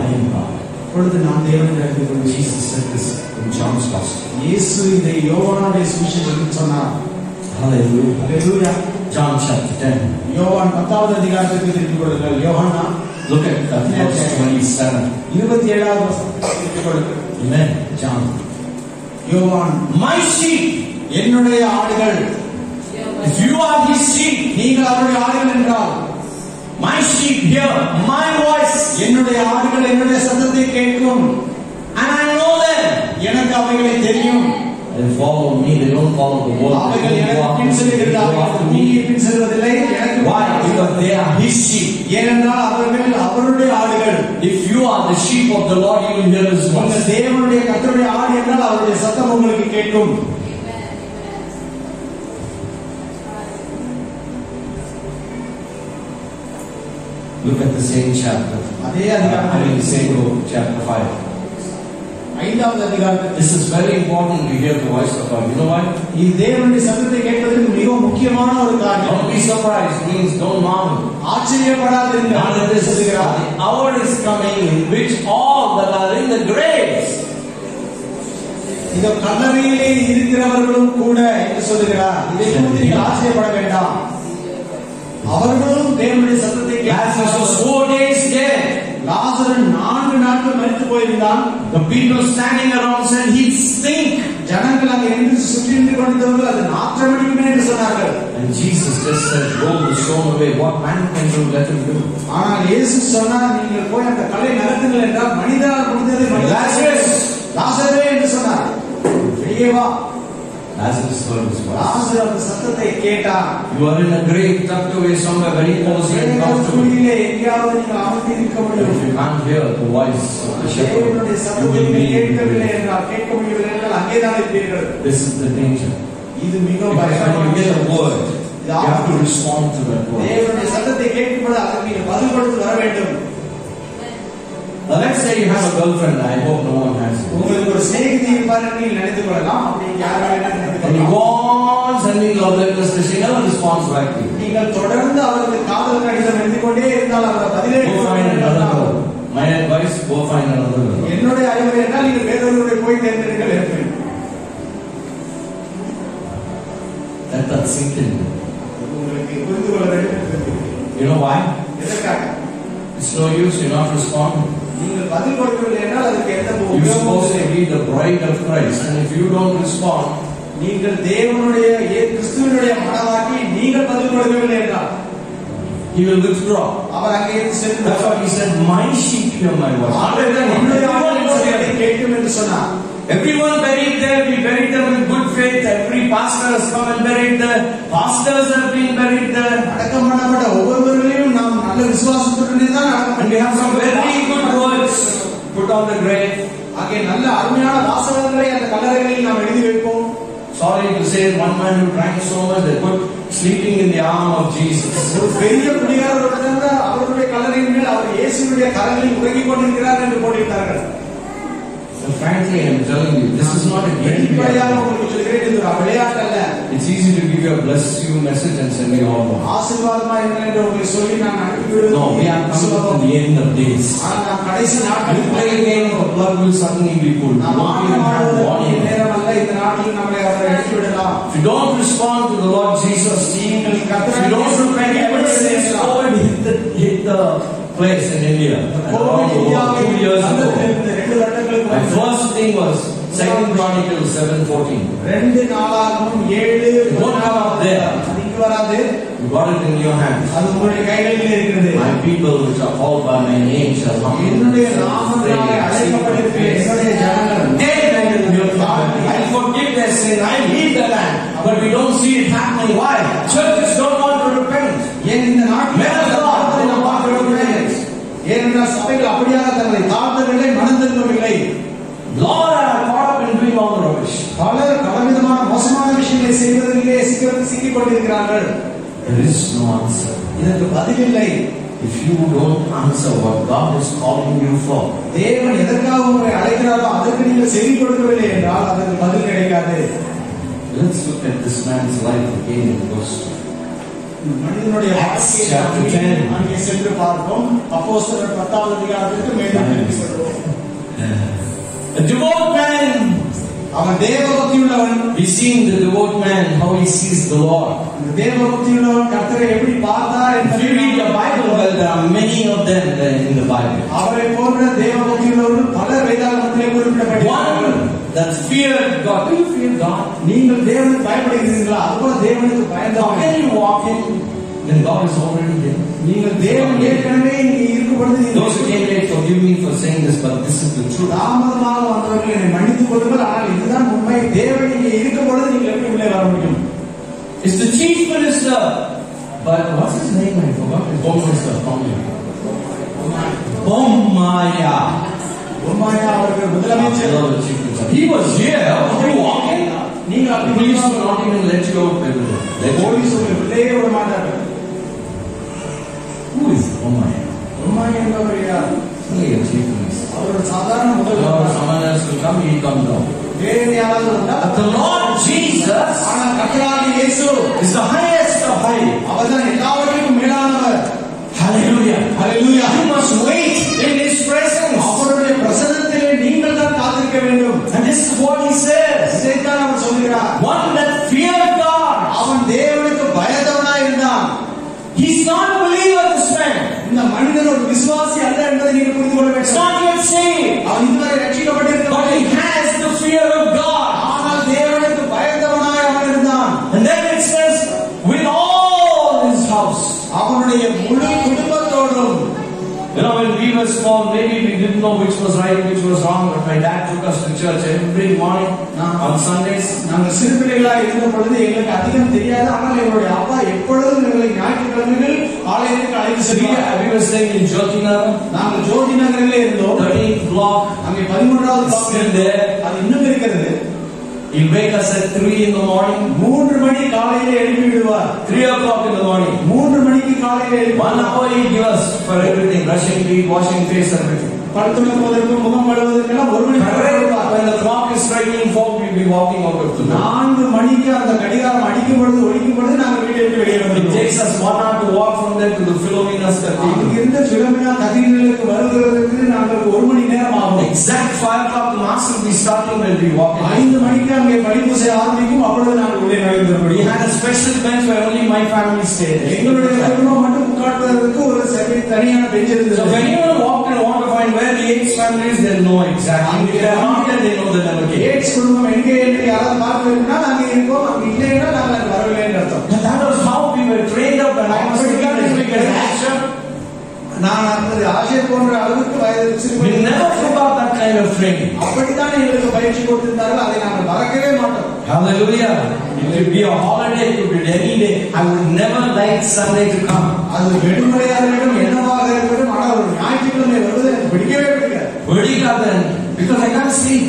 I am God. இப்பொழுது நான் தேவனை அறிந்து கொள்கிறேன். Jesus said this in John's Gospel. இயேசு இதை யோவானுடைய சுவிசேஷத்தில் சொன்னார். Hallelujah. அல்லேலூயா. John chapter 10. யோவான் 10வது அதிகாரத்திற்கு திருப்பிக் கொள்ளுங்கள். யோவானா Look at verse 27. 27வது வசனத்தை திருப்பிக் கொள்ளுங்கள். Amen. John. யோவான், My sheep, என்னுடைய ஆடுகள், if you are his sheep, நீங்கள் அவருடைய ஆடுகள் என்றால், my sheep hear my voice, என்னுடைய ஆடுகள் என்னுடைய சத்தத்தை கேட்கும். and I know them. எனக்கு அவைகளை தெரியும். They follow me, they don't follow the world. They அவைகள் don't go எனக்கு after பின் me, they செல்கிறார்கள். go after நீங்க me. பின் செல்வதில்லை. எனக்கு Why? Because they are his sheep. ஏனென்றால் அவர்கள் அவருடைய ஆடுகள். If you are the sheep of the Lord, you will hear his நீங்கள் voice. தேவனுடைய கர்த்தருடைய ஆடு என்றால் அவருடைய சத்தம் உங்களுக்கு கேட்கும். Look at the same chapter. அதே I mean, அதிகாரத்தில் same book, chapter 5. 5வது அதிகாரத்தில் This is very important to hear the voice of God. You know why? இது தேவனுடைய சத்தத்தை கேட்பதற்கு மிகவும் முக்கியமான ஒரு காரியம். Don't be surprised. Means don't marvel. ஆச்சரியப்படாதீர்கள். Now let us சொல்கிறார். The hour is coming in which all that are in the graves. இந்த கல்லறையிலே இருக்கிறவர்களும் கூட என்று சொல்லுகிறார். இதை குறித்து நீங்கள் ஆச்சரியப்பட வேண்டாம். அவர்களும் தேவனுடைய சத்தத்தை Lazarus was 4 days dead. லாசரு 4 நாட்கள் மரித்து போயிருந்தான். The people standing around said he stink. ஜனங்கள் அங்கே நின்று சுற்றி நின்று கொண்டிருந்தவர்கள் அது நாற்றமடிக்குமே என்று சொன்னார்கள். And Jesus just said, roll the stone away. What man can do, let him do. ஆனால் இயேசு சொன்னார், நீங்கள் போய் அந்த கல்லை நகர்த்துங்கள் என்றால் மனிதனால் முடிந்ததை Lazarus, லாசரே என்று சொன்னார். வெளியே வா. Lazarus heard his voice. லாசரு அந்த சத்தத்தை கேட்டான். You are in a grave tucked away somewhere very cozy and comfortable. குழியிலே எங்கேயாவது நீங்கள் அமர்ந்து இருக்க But முடியும். if you can't hear the voice of the shepherd, தேவனுடைய you சத்தத்தை will be கேட்கவில்லை in என்றால் கேட்க முடியவில்லை என்றால் அங்கேதான் இருப்பீர்கள். This is the danger. இது மிகவும் Because when you get a word, you have to respond to that word. தேவனுடைய சத்தத்தை கேட்கும்போது அதற்கு நீங்கள் பதில் கொடுத்து வர வேண்டும். Now let's say you have a girlfriend. I hope no one has it. உங்களுக்கு ஒரு சிநேகிதி இருப்பார் என்று நீங்கள் நினைத்துக் கொள்ளலாம். அப்படி யாராவது நினைத்துக் And you go கொள்ளலாம். on sending love letters, she never responds back to you. நீங்கள் தொடர்ந்து அவருக்கு காதல் கடிதம் எழுதிக் கொண்டே இருந்தால் அவர் பதிலே Go find another girl. My advice, go find another girl. என்னுடைய அறிவுரை என்றால் நீங்கள் வேறொருவரை போய் தேர்ந்தெடுங்கள் என்று. Let that sink in. உங்களுக்கு புரிந்து கொள்ள வேண்டும் என்று. You know why? எதற்காக? It's no use, you not respond. நீங்கள் பதில் கொடுக்கவில்லை என்றால் அதற்கு எந்த You're உபயோகமும் supposed இல்லை. to be the bride of Christ. And if you don't respond, நீங்கள் தேவனுடைய கிறிஸ்துவினுடைய மனவாட்டி நீங்கள் பதில் கொடுக்கவில்லை என்றால் he will withdraw. அவர் அங்கே இருந்து சென்று That's why he said, my sheep hear my voice. என்னுடைய ஆடுகளின் சத்தத்தை கேட்கும் என்று சொன்னார். Everyone buried there, we buried them with good faith. Every pastor has come and buried there. Pastors have been buried there. அடக்கம் பண்ணப்பட்ட ஒவ்வொருவர்களையும் நாம் நல்ல விசுவாசத்துடனே தான் அடக்கம் And we have some very பண்ணியிருக்கிறோம். good words put on the grave. அங்கே நல்ல அருமையான வாசகங்களை அந்த கல்லறைகளில் நாம் எழுதி வைப்போம். Sorry to say, one man who drank so much, they put sleeping in the arm of Jesus. ஒரு பெரிய குடிகாரர் ஒருத்தர் அவருடைய கல்லறையின் மேல் அவர் இயேசுவினுடைய கரங்களில் உறங்கிக் கொண்டிருக்கிறார் என்று போட்டிருந்தார்கள். So frankly, I am telling you, this is not a game. வெளிப்படையாக உங்களுக்கு சொல்கிறேன், இது ஒரு விளையாட்டு அல்ல. It's easy to give you a bless you message and send you all home. ஆசீர்வாதமா இருங்கள் என்று உங்களுக்கு சொல்லி நான் அனுப்பி விடுவது. No, we are coming to the end of days. ஆனால் நாம் கடைசி You நாட்களில் play a game, the plug will suddenly be pulled. You நாம் won't even have warning. நேரம் அல்ல, இந்த நாட்டில் நம்மளை அவர் எடுத்து விடலாம். If you don't respond to the Lord Jesus, நீங்கள் if you don't repent, ever since Lord hit the place in India. Around the world, 2 years ago. My first thing was 2 Chronicles 7:14. You won't come up there. You got it in your hands. My people which are called by my name shall come. I forgive their sin. I heal the land. But we don't see it happening. Why? Churches don't want to repent. Men of God don't want to repent. Lord, I am caught up in doing all the rubbish. There is no answer. If you don't answer what God is calling you for, let's look at this man's life again in verse 2. Acts chapter 10. A devout man. We see the devout man how he sees the Lord. If you read the Bible, well, there are many of them in the Bible. One that feared God. Do you fear God? How can you walk in when God is already there? Those who came late, forgive me for saying this, but this is the truth. It's the chief minister, but what's his name? I forgot his home minister. He was here. Were you walking? The police will not even let you out. Who is Omaya? Only a chief minister. Someone else will come, he comes down. But the Lord Jesus is the highest of high. Hallelujah. Hallelujah. You must wait in His presence. And this is what He says. One that feared God. He's not a believer, this man. He's not yet saved. But he has the fear of God. And then it says, with all his house. You know, when we were small, maybe we didn't know which was right, which was wrong, but my dad took us to church every morning on Sundays. We were staying in Jyotinagar, 13th block, still there. He'll wake us at 3 in the morning. 3 o'clock in the morning. 1 hour he'll give us for everything. Brushing teeth, washing face, everything. When the clock is striking 4, we'll be walking out of the door. It takes us 1 hour to walk from there to the Philomena's Cathedral. Exact 5 o'clock the mass will be starting when we walk in. We had a special bench where only my family stayed. So if anyone walked and want to find where the Yates family is, they'll know exactly. If they are not there, they know they never came. That was how we were trained up, and I was we never forgot that kind of training. Hallelujah. It could be a holiday, it could be any day. I would never like Sunday to come. Because I can't sleep.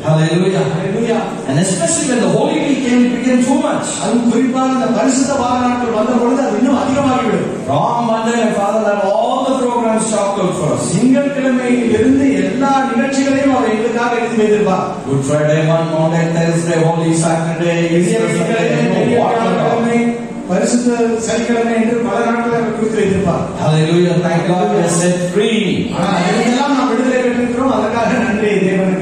Hallelujah. Hallelujah. And especially when the Holy Week came, it became too much. From Monday, my father had all the programs chalked out for us. Good Friday, Monday, Thursday, Holy Saturday, Easter Sunday, Hallelujah. Thank God we are set free.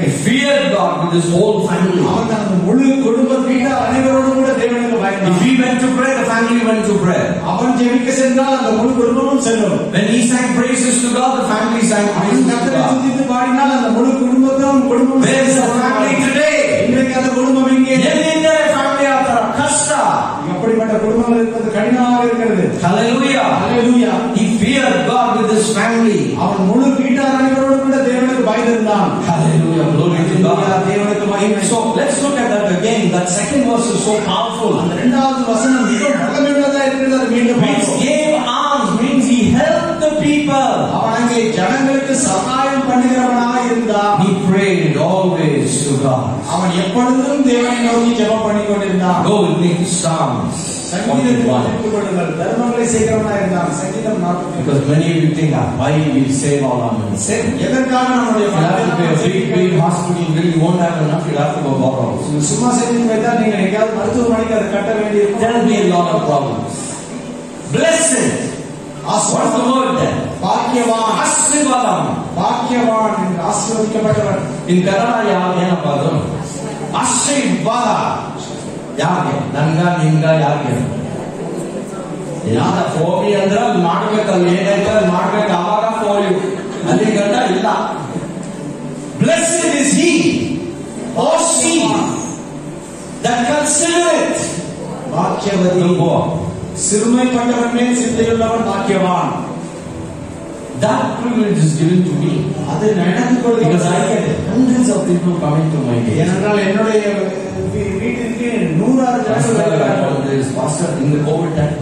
He feared God. with his whole family. அவன் தனது முழு குடும்பத்தினர் அனைவரோடும் கூட தேவனுக்கு பயந்தான். If he went to pray, the family went to pray. அவன் ஜெபிக்க சென்றால் அந்த முழு குடும்பமும் செல்லும். When he sang praises to God, the family sang praises to கர்த்தரை God. துதித்து பாடினால் அந்த முழு குடும்பமும் Where is the family today? இன்றைக்கு அந்த குடும்பம் எங்கே? எந்த family ஆத்தர கஷ்ட. அப்படிப்பட்ட குடும்பங்கள் இருப்பது கடினமாக இருக்கிறது. Hallelujah. Hallelujah. He feared God with his family. அவன் முழு வீட்டார் அனைவரோடும் கூட தேவனுக்கு பயந்திருந்தான். Hallelujah. Glory to God. தேவனுக்கு மகிமை. So let's look at that again. That second verse is so powerful. அந்த இரண்டாவது வசனம் மிகவும் வல்லமையுள்ளதா இருக்கிறது. அது மீண்டும் Means gave arms, means he helped the people. அவன் அங்கே ஜனங்களுக்கு சகாயம் பண்ணுகிறவனாக இருந்தான். He prayed always to God. அவன் எப்பொழுதும் தேவனை நோக்கி ஜெபம் பண்ணிக் கொண்டிருந்தான். Go with me to Psalms 41. தர்மங்களை செய்கிறவனாக இருந்தான். சங்கீதம் 41. Because many of you think, why we save all our money? Save. எதற்காக நம்முடைய You have to pay a big hospital bill. You won't have enough. You have to go borrow. சும்மா செஞ்சு வைத்தால் நீங்கள் எங்கேயாவது மருத்துவமனைக்கு அதை கட்ட வேண்டியிருக்கும். There will be a lot of problems. Blessed. What's the word there? பாக்கியவான். ஆசீர்வாதம். பாக்கியவான் என்று ஆசீர்வதிக்கப்பட்டவன். In Kannada ಏನಪ್ಪ ಅದು? ಆಶೀರ್ವಾದ. ಯಾರಿಗೆ? ನನ್ಗ ನಿಮ್ಗ ಯಾರಿಗೆ? ಯಾರ ಹೋಗಿ ಅಂದ್ರೆ ಅಲ್ಲಿ ಮಾಡ್ಬೇಕು, ಅಲ್ಲಿ ಏನೈತೆ ಅಲ್ಲಿ ಮಾಡ್ಬೇಕು, ಅವಾಗ ಹೋಗಿ ಅಲ್ಲಿ ಗಂಟ ಇಲ್ಲ. Blessed is he or she that considereth பாக்கியவதி. the poor. சிறுமைப்பட்டவன் மேல் சிந்தையுள்ளவன் பாக்கியவான். That privilege is given to me. அது நடந்து Because I get hundreds of people coming to my gate. ஏனென்றால் என்னுடைய வீட்டிற்கு 100,000 ஜனங்கள் வருகிறார்கள். Pastor, in the COVID time,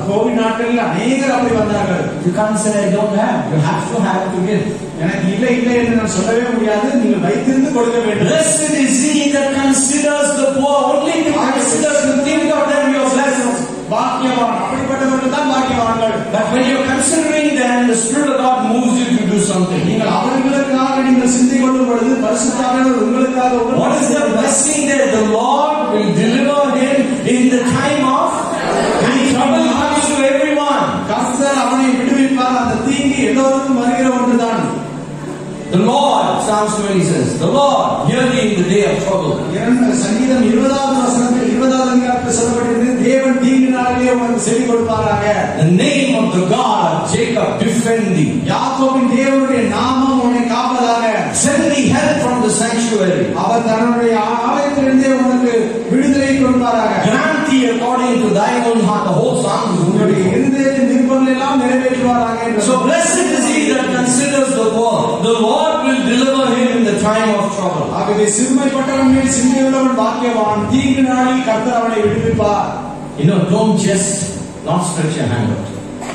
Covid நாட்களில் அநேகர் அப்படி வந்தார்கள். you can't say I don't have. You have to give. எனக்கு இல்லை இல்லை என்று நான் சொல்லவே முடியாது. நீங்கள் வைத்திருந்து கொடுக்க வேண்டும். Blessed is he that considers the poor. Only to consider, to think of them, you are blessed. பாக்கியவான். அப்படிப்பட்டவர்கள் தான் பாக்கியவான்கள். But when you are considering them, the Spirit of God moves you to do something. நீங்கள் அவர்களுக்காக நீங்கள் சிந்தை கொள்ளும் பொழுது பரிசுத்தாவியானவர் உங்களுக்காக What is the blessing there? The Lord will deliver him in the time of trouble comes to everyone. கர்த்தர் அவனை விடுவிப்பார். அந்த தீங்கு எல்லோருக்கும் வருகிற ஒன்றுதான். The Lord, Psalms 20 says, the Lord, hear me in the day of trouble. சங்கீதம் 20வது வசனத்தில் 20வது அதிகாரத்தில் சொல்லப்பட்டிருக்கிறது, தேவன் தீங்கு நாளிலே உனக்கு செவி கொடுப்பாராக. The name of the God of Jacob defend thee. யாக்கோபின் தேவனுடைய நாமம் உன்னை காப்பதாக. Send thee help from the sanctuary. அவர் தன்னுடைய ஆலயத்திலிருந்தே உனக்கு விடுதலை கொடுப்பாராக. Grant thee according to thy own heart. The whole psalm is உன்னுடைய இருதயத்தின் விருப்பங்கள் எல்லாம் நிறைவேற்றுவாராக. so blessed is he that considers the poor. The Lord will deliver him in the time of trouble. ஆகவே சிறுமைப்பட்டவன் மேல் சிந்தையுள்ளவன் பாக்கியவான். தீங்கு நாளில் கர்த்தர் அவனை விடுவிப்பார். Don't just not stretch your hand out.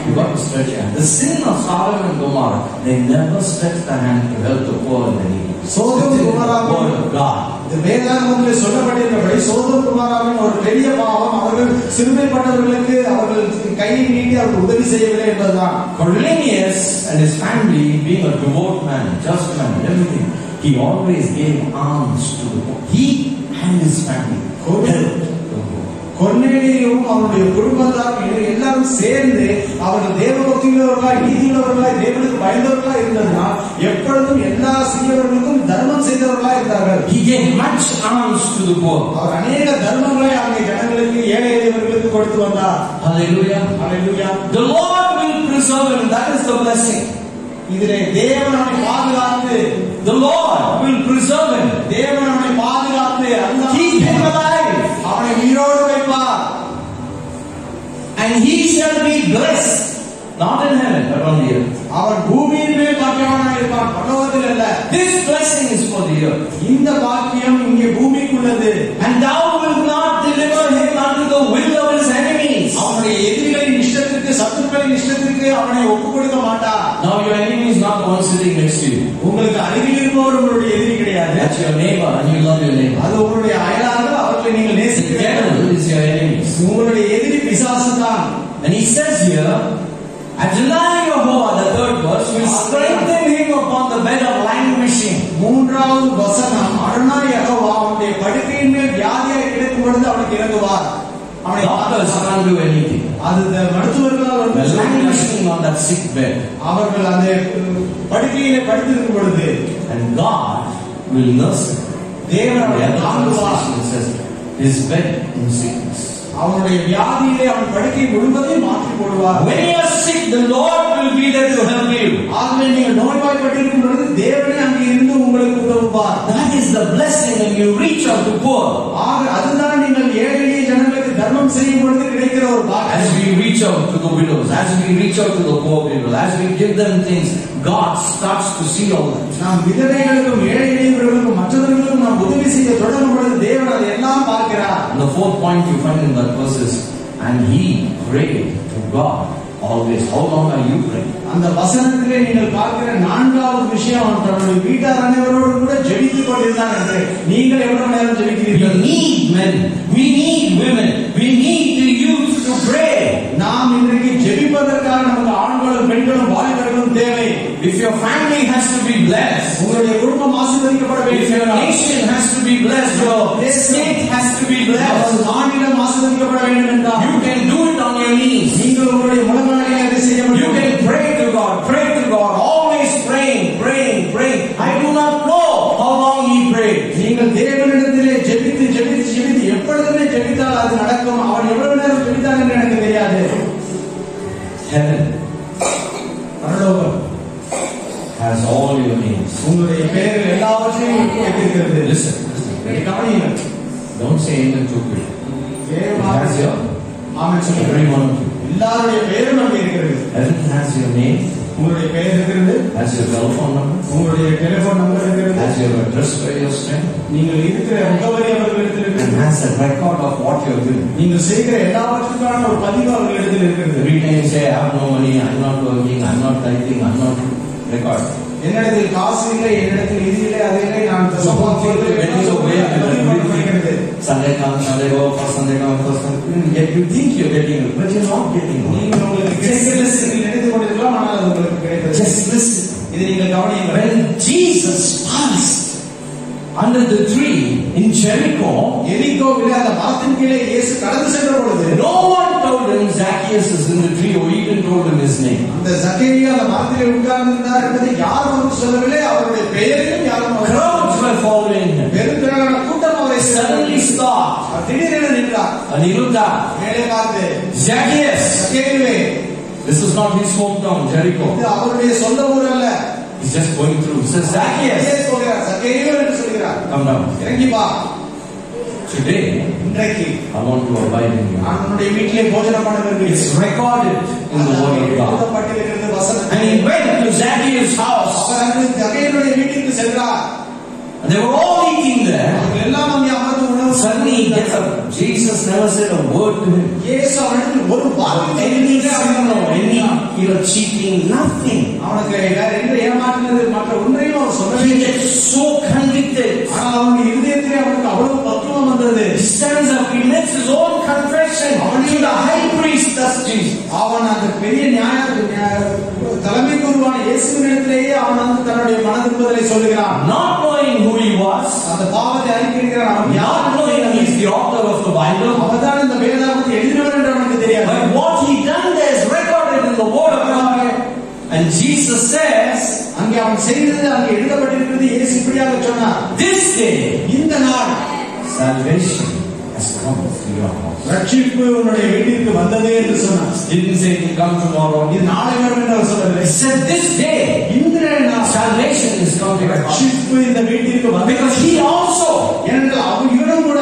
You got to stretch your hand. The sin of Sodom and Gomorrah, they never stretched their hand to help the poor and the needy. Sodom குமாராவின் word of God. இந்த வேதாகமத்தில் சொல்லப்பட்டிருக்கிறபடி சோதோம் குமாராவின் ஒரு பெரிய பாவம் அவர்கள் சிறுமைப்பட்டவர்களுக்கு அவர்கள் கையை நீட்டி அவர்கள் உதவி செய்யவில்லை என்பதுதான். Cornelius and his family, being a devout man, just man, everything, he always gave alms to the poor. He and his family helped. கொர்நேலியும் அவருடைய குடும்பத்தார் எல்லாரும் சேர்ந்து அவர்கள் தேவபக்தியுள்ளவர்களாய் நீதியுள்ளவர்களாய் தேவனுக்கு பயந்தவர்களாய் இருந்ததுனால் எப்பொழுதும் எல்லா சிறியவர்களுக்கும் தர்மம் செய்தவர்களாய் இருந்தார்கள். He gave much alms to the poor. அவர் அநேக தர்மங்களை அங்கே ஜனங்களுக்கு ஏழை எளியவர்களுக்கு கொடுத்து வந்தார். Hallelujah. Hallelujah. The Lord will preserve him. That is the blessing. இதிலே தேவன் அவனை பாதுகாத்து, the Lord will preserve him. தேவன் அவனை பாதுகாத்து keep him alive. அவனை உயிரோடு வைப்பார். And he shall be blessed, not in heaven but on the earth. அவன் பூமியின் மேல் பாக்கியவானாக இருப்பான், பரலோகத்தில் அல்ல. This blessing is for the earth. இந்த பாக்கியம் இங்கே பூமிக்குள்ளது. And thou wilt not deliver him unto the will of his enemies. அவனுடைய எதிரிகளின் இஷ்டத்திற்கு, சத்துருக்களின் இஷ்டத்திற்கு அவனை ஒப்புக் கொடுக்க மாட்டார். Now your enemy is not the one sitting next to you. உங்களுக்கு அருகில் இருப்பவர் உங்களுடைய எதிரி கிடையாது. That's your neighbor and you love your neighbor. அது உங்களுடைய அயலார்கள், அவர்களை நீங்கள் The நேசிக்கிறீர்கள். devil is your enemy. உங்களுடைய எதிரி பிசாசு தான். And he says here, Adonai Yehovah, the third verse, will strengthen him upon the bed of languishing. மூன்றாவது வசனம், அடோனாய் யெகோவா அவனுடைய படுக்கையின் மேல் வியாதியாய் கிடக்கும் பொழுது அவனுக்கு இறங்குவார். அவனை Doctors can't do anything. அது மருத்துவர்களால் The languishing on that sick bed. அவர்கள் அந்த படுக்கையிலே படுத்திருக்கும் பொழுது And God will nurse him. தேவன் The அவனை other தாங்குவார். translation says, his bed in sickness. அவனுடைய வியாதியிலே அவன் படுக்கை முழுவதையும் மாற்றி போடுவார். When you are sick, the Lord will be there to help you. ஆகவே நீங்கள் நோய்வாய்ப்பட்டிருக்கும் பொழுது தேவனே அங்கே இருந்து உங்களுக்கு உதவுவார். That is the blessing when you reach out to poor. ஆக அதுதான் நீங்கள் ஏழை எளிய ஜனங்களுக்கு தர்மம் செய்யும் பொழுது கிடைக்கிற ஒரு As பாக்கியம். we reach out to the widows, as we reach out to the poor people, as we give them things, God starts to see all that. நாம் விதவைகளுக்கும் ஏழை எளியவர்களுக்கும் மற்றவர்களுக்கும் நாம் உதவி செய்ய தொடங்கும் பொழுது தேவன் அதை எல்லாம் பார்க்கிறார். And the fourth point you find in that verse is, and he prayed to God always. How long are you praying? அந்த வசனத்திலே நீங்கள் பார்க்கிற நான்காவது விஷயம் அவன் தன்னுடைய வீட்டார் அனைவரோடு கூட ஜெபித்துக் கொண்டிருந்தான் என்று. நீங்கள் எவ்வளவு நேரம் We ஜெபிக்கிறீர்கள்? need men, we need women, we need the youth to pray. நாம் இன்றைக்கு ஜெபிப்பதற்காக நமக்கு ஆண்களும் பெண்களும் வாலிபர்களும் தேவை. If your family has to be blessed, உங்களுடைய குடும்பம் ஆசீர்வதிக்கப்பட if your வேண்டும், nation has to be blessed, your state has to be blessed, மாநிலம் ஆசீர்வதிக்கப்பட வேண்டும் என்றால் you can do it on your knees. நீங்கள் உங்களுடைய முழங்காலிலே அதை செய்ய You முடியும். can pray to God, always praying. I do not know how long he prayed. நீங்கள் தேவனிடத்திலே ஜெபித்து எப்பொழுதுமே ஜெபித்தால் அது நடக்கும். அவன் எவ்வளவு நேரம் ஜெபித்தான் என்று எனக்கு தெரியாது. Heaven பரலோகம் has all your names. உங்களுடைய பெயர்கள் எல்லாவற்றையும் வைத்திருக்கிறது. Listen. கவனியுங்கள். Don't say amen too quick. It has your, ஆமென் சொல்லுங்கள். every one of you. எல்லாருடைய பெயரும் அங்கே இருக்கிறது. Heaven has your name, உங்களுடைய பெயர் இருக்கிறது, has your telephone number, உங்களுடைய டெலிபோன் நம்பர் இருக்கிறது, has your address where you're staying, நீங்கள் இருக்கிற முகவரி அவர்களிடத்தில் and இருக்கிறது, has a record of what you're doing. நீங்கள் செய்கிற எல்லாவற்றுக்கான ஒரு பதிவு அவர்களிடத்தில் இருக்கிறது. Every time you say, I have no money, I'm not working, I'm not writing, I'm not record. என்னிடத்தில் காசு இல்லை, என்னிடத்தில் இது இல்லை, அது இல்லை, நான் Sunday come, Sunday go, first Sunday come, first Sunday. Yet you think you're getting it, but you're not getting it. நீங்கள் உங்களுக்கு நினைத்துக் கொண்டிருக்கலாம், ஆனால் அது உங்களுக்கு கிடைத்தது. Just listen. இதை நீங்கள் கவனியுங்கள். When Jesus passed under the tree in Jericho, எரிகோவிலே அந்த மரத்தின் கீழே இயேசு கடந்து சென்ற பொழுது no one told him Zacchaeus is in the tree or even told him his name. அந்த சக்கேரியா அந்த மரத்திலே உட்கார்ந்திருந்தார் என்பதை யாரும் அவருக்கு சொல்லவில்லை. அவருடைய பெயரையும் யாரும் Crowds were following him. பெருந்திரளான கூட்டம் அவரை Suddenly stopped அவர் திடீரென நின்றார். and he looked up. மேலே பார்த்து, Zacchaeus, சக்கேரியே, this is not his hometown, Jericho. இது அவருடைய சொந்த ஊர் அல்ல. He's just going through. He says, Zacchaeus, இயேசு சொல்கிறார், சக்கேரியே என்று சொல்கிறார், come down. இறங்கி வா. Today, இன்றைக்கு I want to abide in you. நான் உன்னுடைய வீட்டிலே போஜனம் பண்ண It's விரும்புகிறேன். recorded in the word of God. எழுதப்பட்டிருக்கிறது வசனம். And he went to Zacchaeus' house. அவர் அங்கு சக்கேரியுடைய வீட்டிற்கு சென்றார். And they were all eating there. அவர்கள் எல்லாம் அங்கே அமர்ந்து உணவு Suddenly he gets up. Jesus never said a word to him. இயேசு அவனிடத்தில் ஒரு வார்த்தை Any சொல்லவில்லை. cheating, nothing. அவனுக்கு வேற எந்த ஏமாற்றினது மற்ற ஒன்றையும் அவர் சொல்லவே He இல்லை. gets so convicted. ஆனால் அவனுடைய இருதயத்திலே அவனுக்கு அவ்வளவு பக்குவம் வந்தது. He stands up. He makes his own confession to the high priest. That's Jesus. அவன் அந்த பெரிய தலைமை குருவான இயேசுவினிடத்திலேயே அவன் வந்து தன்னுடைய மனதிரும்புதலை சொல்லுகிறான். Not knowing who he was. அந்த பாவத்தை அறிக்கையிடுகிறான். அவன் Not knowing he is the author of the Bible. அவர்தான் இந்த வேதாகமத்தை எழுதினவர் என்று அவனுக்கு தெரியாது. But what he done there is recorded in the word of God. And Jesus says, அங்கே அவன் செய்தது அங்கே எழுதப்பட்டிருக்கிறது. இயேசு இப்படியாக சொன்னார், this day இந்த நாள் salvation has come to your house. ரட்சிப்பு உன்னுடைய வீட்டிற்கு வந்தது என்று சொன்னார். Didn't say it will come tomorrow. இது நாளை வரும் என்று அவர் சொல்லவில்லை. He said this day இந்த நாள் salvation is come to your house. ரட்சிப்பு இந்த வீட்டிற்கு வந்தது. Because he also ஏனென்றால் அவன் இவனும் கூட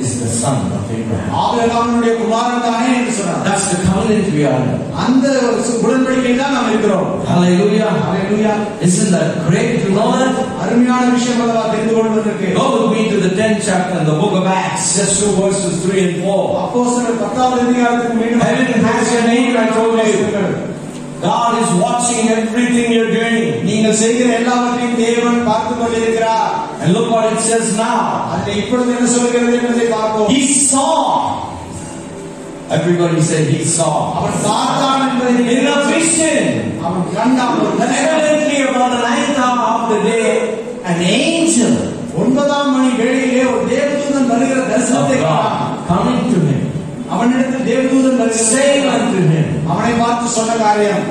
is the son of Abraham. ஆபிரகாமுடைய குமாரன் தானே என்று சொன்னார். That's the covenant we are in. அந்த உடன்படிக்கை தான் நாம் இருக்கிறோம். Hallelujah. Hallelujah. Isn't that great to know that? அருமையான விஷயம் அல்லவா தெரிந்து கொள்வதற்கு. Go with me to the 10th chapter in the book of Acts, just 2 verses 3 and 4. அப்போஸ்தலர் 10வது அதிகாரத்துக்கு மீண்டும் Heaven has your name, I told you. God is watching everything you're doing. நீங்கள் செய்கிற எல்லாவற்றையும் தேவன் பார்த்துக் கொண்டிருக்கிறார். And look what it says now. அது இப்பொழுது என்ன சொல்கிறது என்பதை பார்ப்போம். He saw. Everybody said he saw. அவன் பார்த்தான் என்பதை In a vision. அவன் கண்டான். Evidently about the 9th hour of the day, an angel 9ஆம் மணி வேளையிலே ஒரு தேவதூதன் வருகிற தரிசனத்தை of கண்டான். God coming to him, அவனிடத்தில் தேவதூதன் saying unto him. அவனை பார்த்து சொன்ன காரியம்,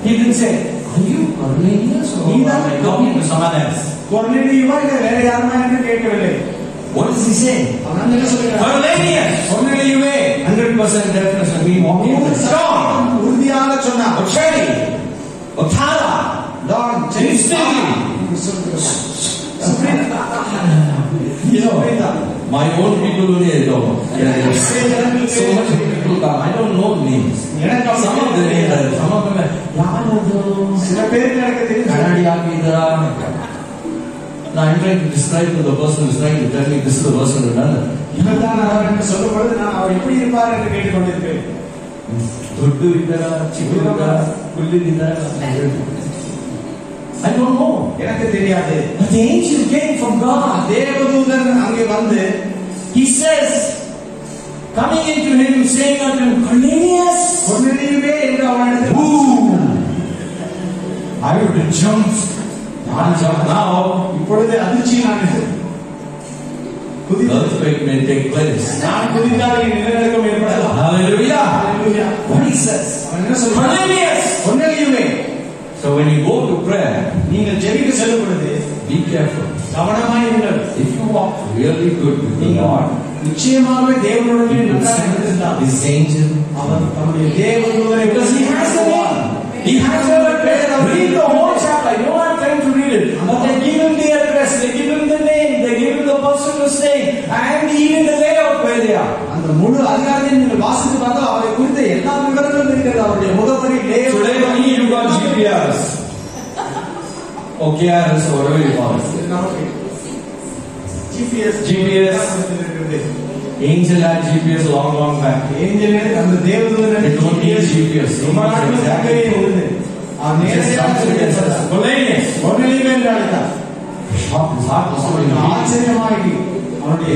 He didn't say, are you Cornelius or am I talking to someone else? கொர்நேலியுமா இல்ல வேற யாருமா என்று கேட்கவில்லை. he saying? அவன் என்ன சொல்றான்? Cornelius. கொர்நேலியுவே 100% definitely we walking in the storm. உறுதியாக சொன்னான். Or Cherry. Or Tara. Done Instantly. You know, my own people only know. So much people come. I don't know names. Some of the names, some of them are, சில பேருக்கு எனக்கு தெரியும். Kanadiya. Now I'm trying to describe to the person who is trying to tell me this is the person who done it. இவர்தான் அவர் என்று சொல்லும்பொழுது நான் அவர் எப்படி இருப்பார் என்று கேட்டுக்கொண்டிருப்பேன். Duddu idara, chikku idara, kulli idara. I don't know. எனக்கு தெரியாது. But the angel came from God. தேவதூதன் அங்கே வந்து He says, coming into him, saying unto him, Cornelius. கொர்நேலியுவே என்று அவனிடத்தில் Boom! I would have jumped. Not jump now. இப்பொழுது அதிர்ச்சி நான் The earthquake may take place. நான் குதித்தால் நிலநடுக்கம் ஏற்படலாம். Hallelujah. Hallelujah. What he says? அவன் என்ன சொல்றான்? Cornelius. கொர்நேலியுவே. So when you go to prayer, நீங்கள் ஜெபிக்க செல்லும் பொழுது be careful. கவனமாய் இருங்கள். If you walk really good with the Lord, நிச்சயமாகவே தேவனுடைய He will நன்றாக இருந்தால் send His angel. அவர் தம்முடைய தேவதூதரை Because He has the one. He has the address. Read the whole chapter. I don't have time to read it. But they give him the address. They give him the name. They give him the person who's staying. And even the layout where they are. அந்த முழு அதிகாரத்தை நீங்கள் வாசித்து பார்த்தா அவரை குறித்த எல்லா விவரங்களும் இருக்கிறது. அவருடைய முகவரி Today only you got GPS. OKRS or whatever you call it. GPS. Angel had GPS long back. Angel அந்த தேவதூதன் They don't need GPS. ரொம்ப நாட்கள் அங்கேயே இருந்தது. அவர் நேரடியாக Cornelius. கொர்நேலியுவே என்று அழைத்தார். His heart was so in ஆச்சரியமாகி அவருடைய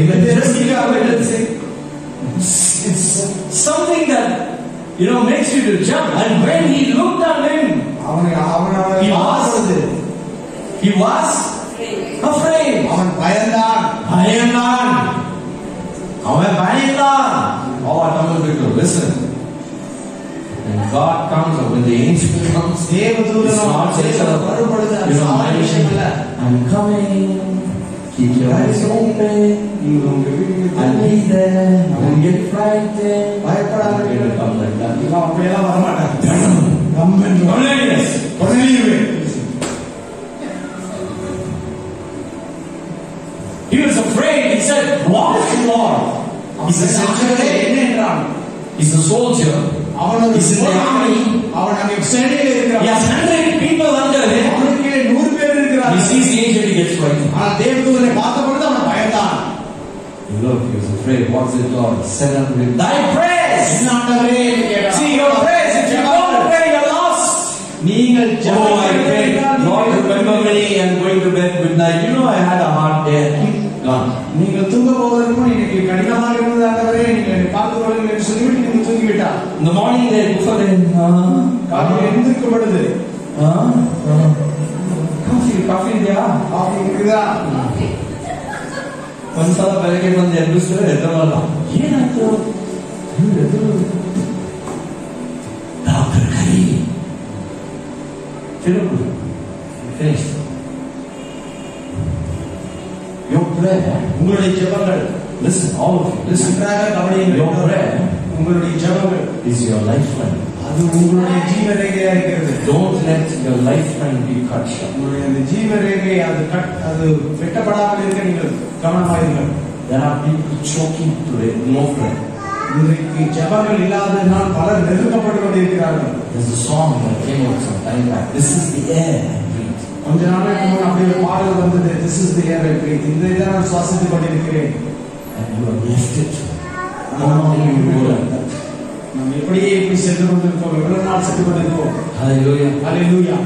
It's something that, you know, makes you to jump. And when he looked at him, he was afraid. அவன் பயந்தான். Oh, I tell you to listen. When God comes or when the angel comes, it's not just a, you know, I'm coming. Keep your eyes open. I'll be there. Don't get frightened. It will come like that. Cornelius. He was afraid. He said, "What is the Lord?" He's a soldier. He's a soldier. He's in the army. He has 100 people under him. He sees the angel, he gets frightened. Look, he was afraid. What's it, Lord? Said unto him, thy praise. See, your praise. If you don't pray, you're lost. Oh, I pray. Lord, remember me. I'm going to bed midnight. You know, I had a hard day. Gone. நீங்கள் தூங்க போவதற்கு இன்னைக்கு கடினமாக இருந்தது ஆண்டவரே நீங்கள் பார்த்து கொள்ளுங்கள் என்று சொல்லிவிட்டு நீங்கள் தூங்கி விட்டார். In the morning they look for them. காலையில் எழுந்திருக்கும் பொழுது ಕಾಫಿ ಇದೆಯಾ? ಕಾಫಿ இருக்குதா? ಒಂದ್ಸಲ ಬೆಳಗ್ಗೆ ಬಂದು ಎಬ್ಬಿಸಿದ್ರೆ ಎದ್ದವಲ್ಲ, ಏನಾಯ್ತು? ಡಾಕ್ಟರ್ ಕರಿ ತಿರುಗು ಫಿನಿಶ್. Your prayer, உங்களுடைய ஜெபங்கள், listen, all of you, listen, your prayer, உங்களுடைய ஜெபங்கள் is your lifeline. அது உங்களுடைய ஜீவரேகையா இருக்கிறது. Don't let your lifeline be cut short. உங்களுடைய அந்த ஜீவரேகை அது வெட்டப்படாமல் இருக்க நீங்கள் கவனமாயிருங்கள். There are people choking today, no prayer. இன்றைக்கு ஜெபங்கள் இல்லாததினால் பலர் நெருக்கப்பட்டு கொண்டிருக்கிறார்கள். There's a song that came out some time back. This is the air I breathe. கொஞ்ச நாளைக்கு முன்னாடி அப்படி ஒரு பாடல் வந்தது. This is the air I breathe. இந்த இதை நான் சுவாசித்துக் கொண்டிருக்கிறேன். And you have left it. நாம் எப்படியே இப்படி சென்று கொண்டிருப்போம். எவ்வளவு நாள் சென்று கொண்டிருப்போம். Hallelujah. Hallelujah.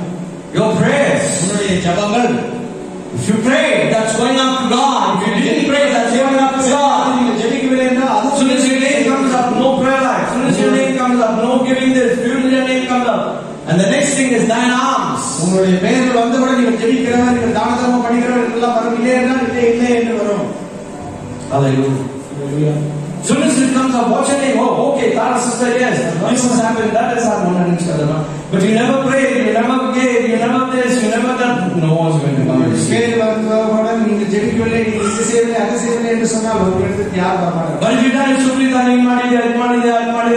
Your prayers, உன்னுடைய ஜெபங்கள், if you pray, that's going up to God. If you didn't pray, that's going up to God. நீங்கள் ஜெபிக்கவில்லை என்றால் as soon as your name comes up, no prayer life. As soon as your name comes up, no giving this. As soon as your name comes up, and the next thing is thine arms. உங்களுடைய பெயர்கள் வந்தவுடன் நீங்கள் ஜெபிக்கிறவர், நீங்கள் தான தர்மம் பண்ணிக்கிறவர் எல்லாம் வரும். இல்லை என்றால் இல்லை என்று வரும். Hallelujah. Hallelujah. As soon as it comes up, what's your name? Oh, okay, Tara sister, yes. This has happened, that has happened. But you never prayed, you never gave, you never this, you never that. No one's going to come. நீங்கள் ஜெபிக்கவில்லை, நீங்கள் இது செய்யவில்லை, அது செய்யவில்லை என்று சொன்னால் சொன்னால் ஒரு இடத்துக்கு யார் வரமாட்டாங்க. But if you die சுப்ரீதா நீ ಮಾಡಿದೆ அது ಮಾಡಿದೆ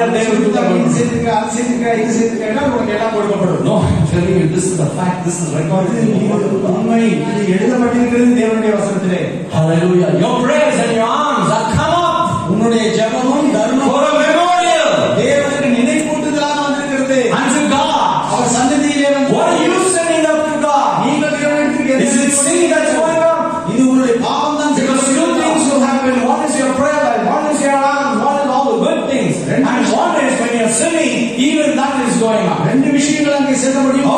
இது சேர்த்துக்க அது சேர்த்துக்க இது சேர்த்துக்க உனக்கு எல்லாம் கொடுக்கப்படும். No, I'm telling you, this is the fact, this is recorded in the word. உண்மை, இது எழுதப்பட்டிருக்கிறது தேவனுடைய வசனத்திலே. Hallelujah. Your prayers and your arms are come up. உன்னுடைய ஜெபமும் தர்மமும் For a memorial. தேவனுக்கு நினைவூட்டுதலாக வந்திருக்கிறது. Unto God. அவர் சன்னதியிலே வந்து What are you sending up to God? நீங்கள் தேவனுக்கு Is it sin that's going on? இது உங்களுடைய பாவம் தான். Because two things will happen. One is your prayer life, one is your arms, one is all the good things. And one is when you're sinning, even that is going on. ரெண்டு விஷயங்கள் அங்கே செய்ய முடியும்.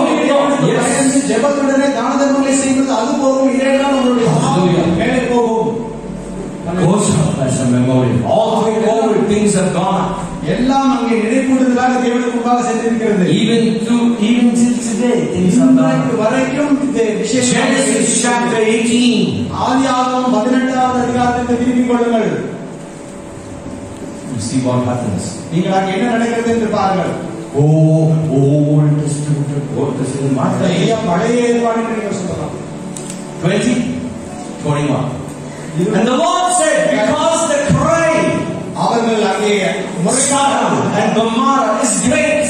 ஜெபத்துடனே தான தர்மங்களை செய்வது அது போகும். இல்லைன்னா உங்களுடைய பாவம் மேலே போகும். Goes up as a memorial. All things have gone up. எல்லாம் அங்கே நினைவூட்டுதலாக தேவனுக்கு முன்பாக சென்றிருக்கிறது. Even till today, things have gone up. வரைக்கும் இந்த விஷயம் Genesis chapter 18. ஆதியாகமம் 18வது அதிகாரத்தை திருப்பிக் கொள்ளுங்கள். You see what happens. நீங்கள் அங்கே என்ன நடக்கிறது என்று பாருங்கள். Old Testament. பழைய ஏற்பாடு என்று நீங்கள் சொல்லலாம். 20:21. And the Lord said, because the cry அவர்கள் அங்கே Sodom and Gomorrah is great.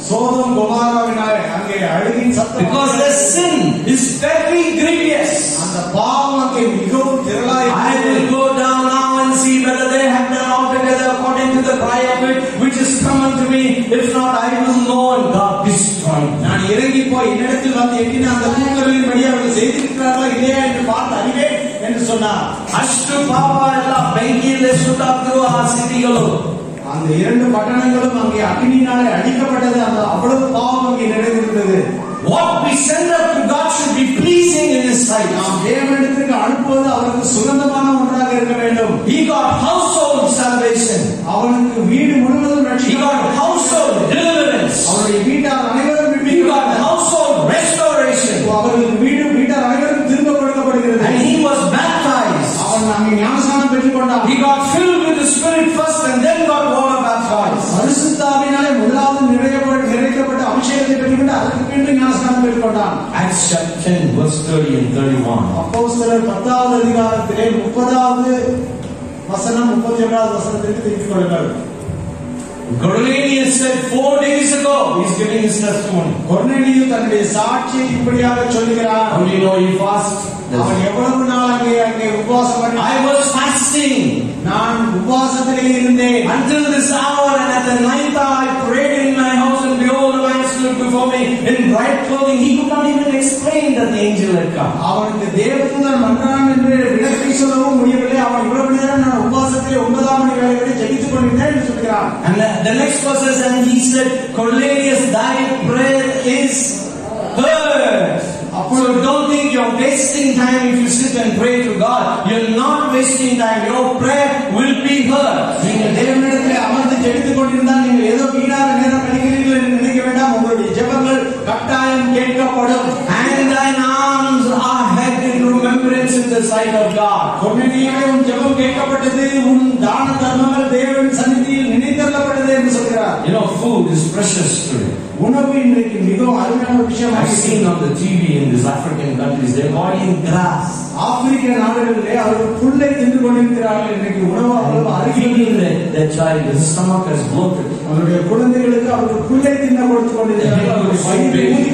சோதம் கொமாராவினாலே அங்கே அழுகின் சத்தம். Because their sin is very grievous. அந்த பாவம் அங்கே மிகவும் திரளாய். I will go down now and see whether they have done altogether according to the cry of it which is come unto me. If not, I will know and God destroy. நான் இறங்கி போய் என்னிடத்தில் வந்து எண்ணின அந்த தூக்கங்களின் படி அவர்கள் செய்திருக்கிறார்களா இல்லையா என்று பார்த்து அறிவேன் என்று சொன்னார். ಅಷ್ಟು ಪಾಪ ಎಲ್ಲ ಬೆಂಕಿಯಲ್ಲಿ ಸುಟ್ಟಾದ್ರು ಆ ಸಿಟಿಗಳು. அந்த இரண்டு பட்டணங்களும் அங்கே அக்னியினாலே அடிக்கப்பட்டது. அந்த அவ்வளவு பாவம் அங்கே நிறைந்திருந்தது. What we send up to God should be pleasing in His sight. நாம் தேவனிடத்திற்கு அனுப்புவது அவருக்கு சுகந்தமான ஒன்றாக இருக்க வேண்டும். He got household salvation. அவனுக்கு வீடு முழுவதும் He got household deliverance. அவருடைய வீட்டார் அனைவரும் He got household restoration. அவர்களுக்கு வீட்டார் அனைவரும் திரும்ப கொடுக்கப்படுகிறது. And he was baptized. அவன் அங்கே ஞானஸ்நானம் பெற்றுக் கொண்டான். He got filled with the Spirit first and then got water baptized. பரிசுத்த ஆவியினாலே முதலாவது நிறைக்கப்பட்ட அபிஷேகத்தை பெற்றுக்கொண்டு அதற்கு பின்பு ஞானஸ்நானம் பெற்றுக் கொண்டான். Acts chapter 10 verse 30 and 31. அப்போஸ்தலர் 10வது அதிகாரத்திலே 30வது வசனம் 32வது வசனத்திற்கு திருப்பிக் கொள்ளுங்கள். Cornelius said 4 days ago, he's giving his testimony. கொர்நேலியு தன்னுடைய சாட்சியை இப்படியாக சொல்கிறார். How do you know he fasted? அவன் எவ்வளவு நாள் அங்கே உபவாசம் பண்ணான்? I was fasting. நான் உபவாசத்திலே இருந்தேன். Until this hour, and at the ninth hour I prayed in my house, and behold, a man stood before me in bright clothing. He could not even explain that the angel had come. அவனுக்கு தேவதூதன் வந்தான் என்று விளக்கி சொல்லவும் முடியவில்லை. அவன் இவ்வளவு நேரம் நான் உபவாசத்திலே 9ஆம் மணி வேளை வரை ஜெபித்துக் கொண்டிருந்தேன் என்று சொல்கிறான். And the next verse says, and he said, Cornelius, thy prayer is heard. So don't think you're wasting time if you sit and pray to God. You're not wasting time. Your prayer will be heard. நீங்கள் தேவனிடத்திலே அமர்ந்து ஜெபித்துக் கொண்டிருந்தால் நீங்கள் ஏதோ வீணாக நேரம் கழிக்கிறீர்கள் என்று நினைக்க வேண்டாம். உங்களுடைய ஜெபங்கள் கட்டாயம் கேட்கப்படும். And thine arms are held in remembrance in the sight of God. கொர்நேலியுவே உன் ஜெபம் கேட்கப்பட்டது. உன் தான தர்மங்கள் தேவனின் சந்நிதியில் நினைத்தள்ளப்பட்டது என்று சொல்கிறார். You know, food is precious today. உணவு இன்றைக்கு மிகவும் அருமையான விஷயம். I've seen on the TV in these African countries, they're buying grass. ஆப்பிரிக்க நாடுகளிலே அவர்கள் புல்லை தின்று கொண்டிருக்கிறார்கள். இன்றைக்கு உணவு அவ்வளவு அருகில் Their child, his stomach has bloated. அவருடைய குழந்தைகளுக்கு அவர்கள் புல்லை தின்ன கொடுத்து கொண்டிருக்கிறார்கள். ஊதி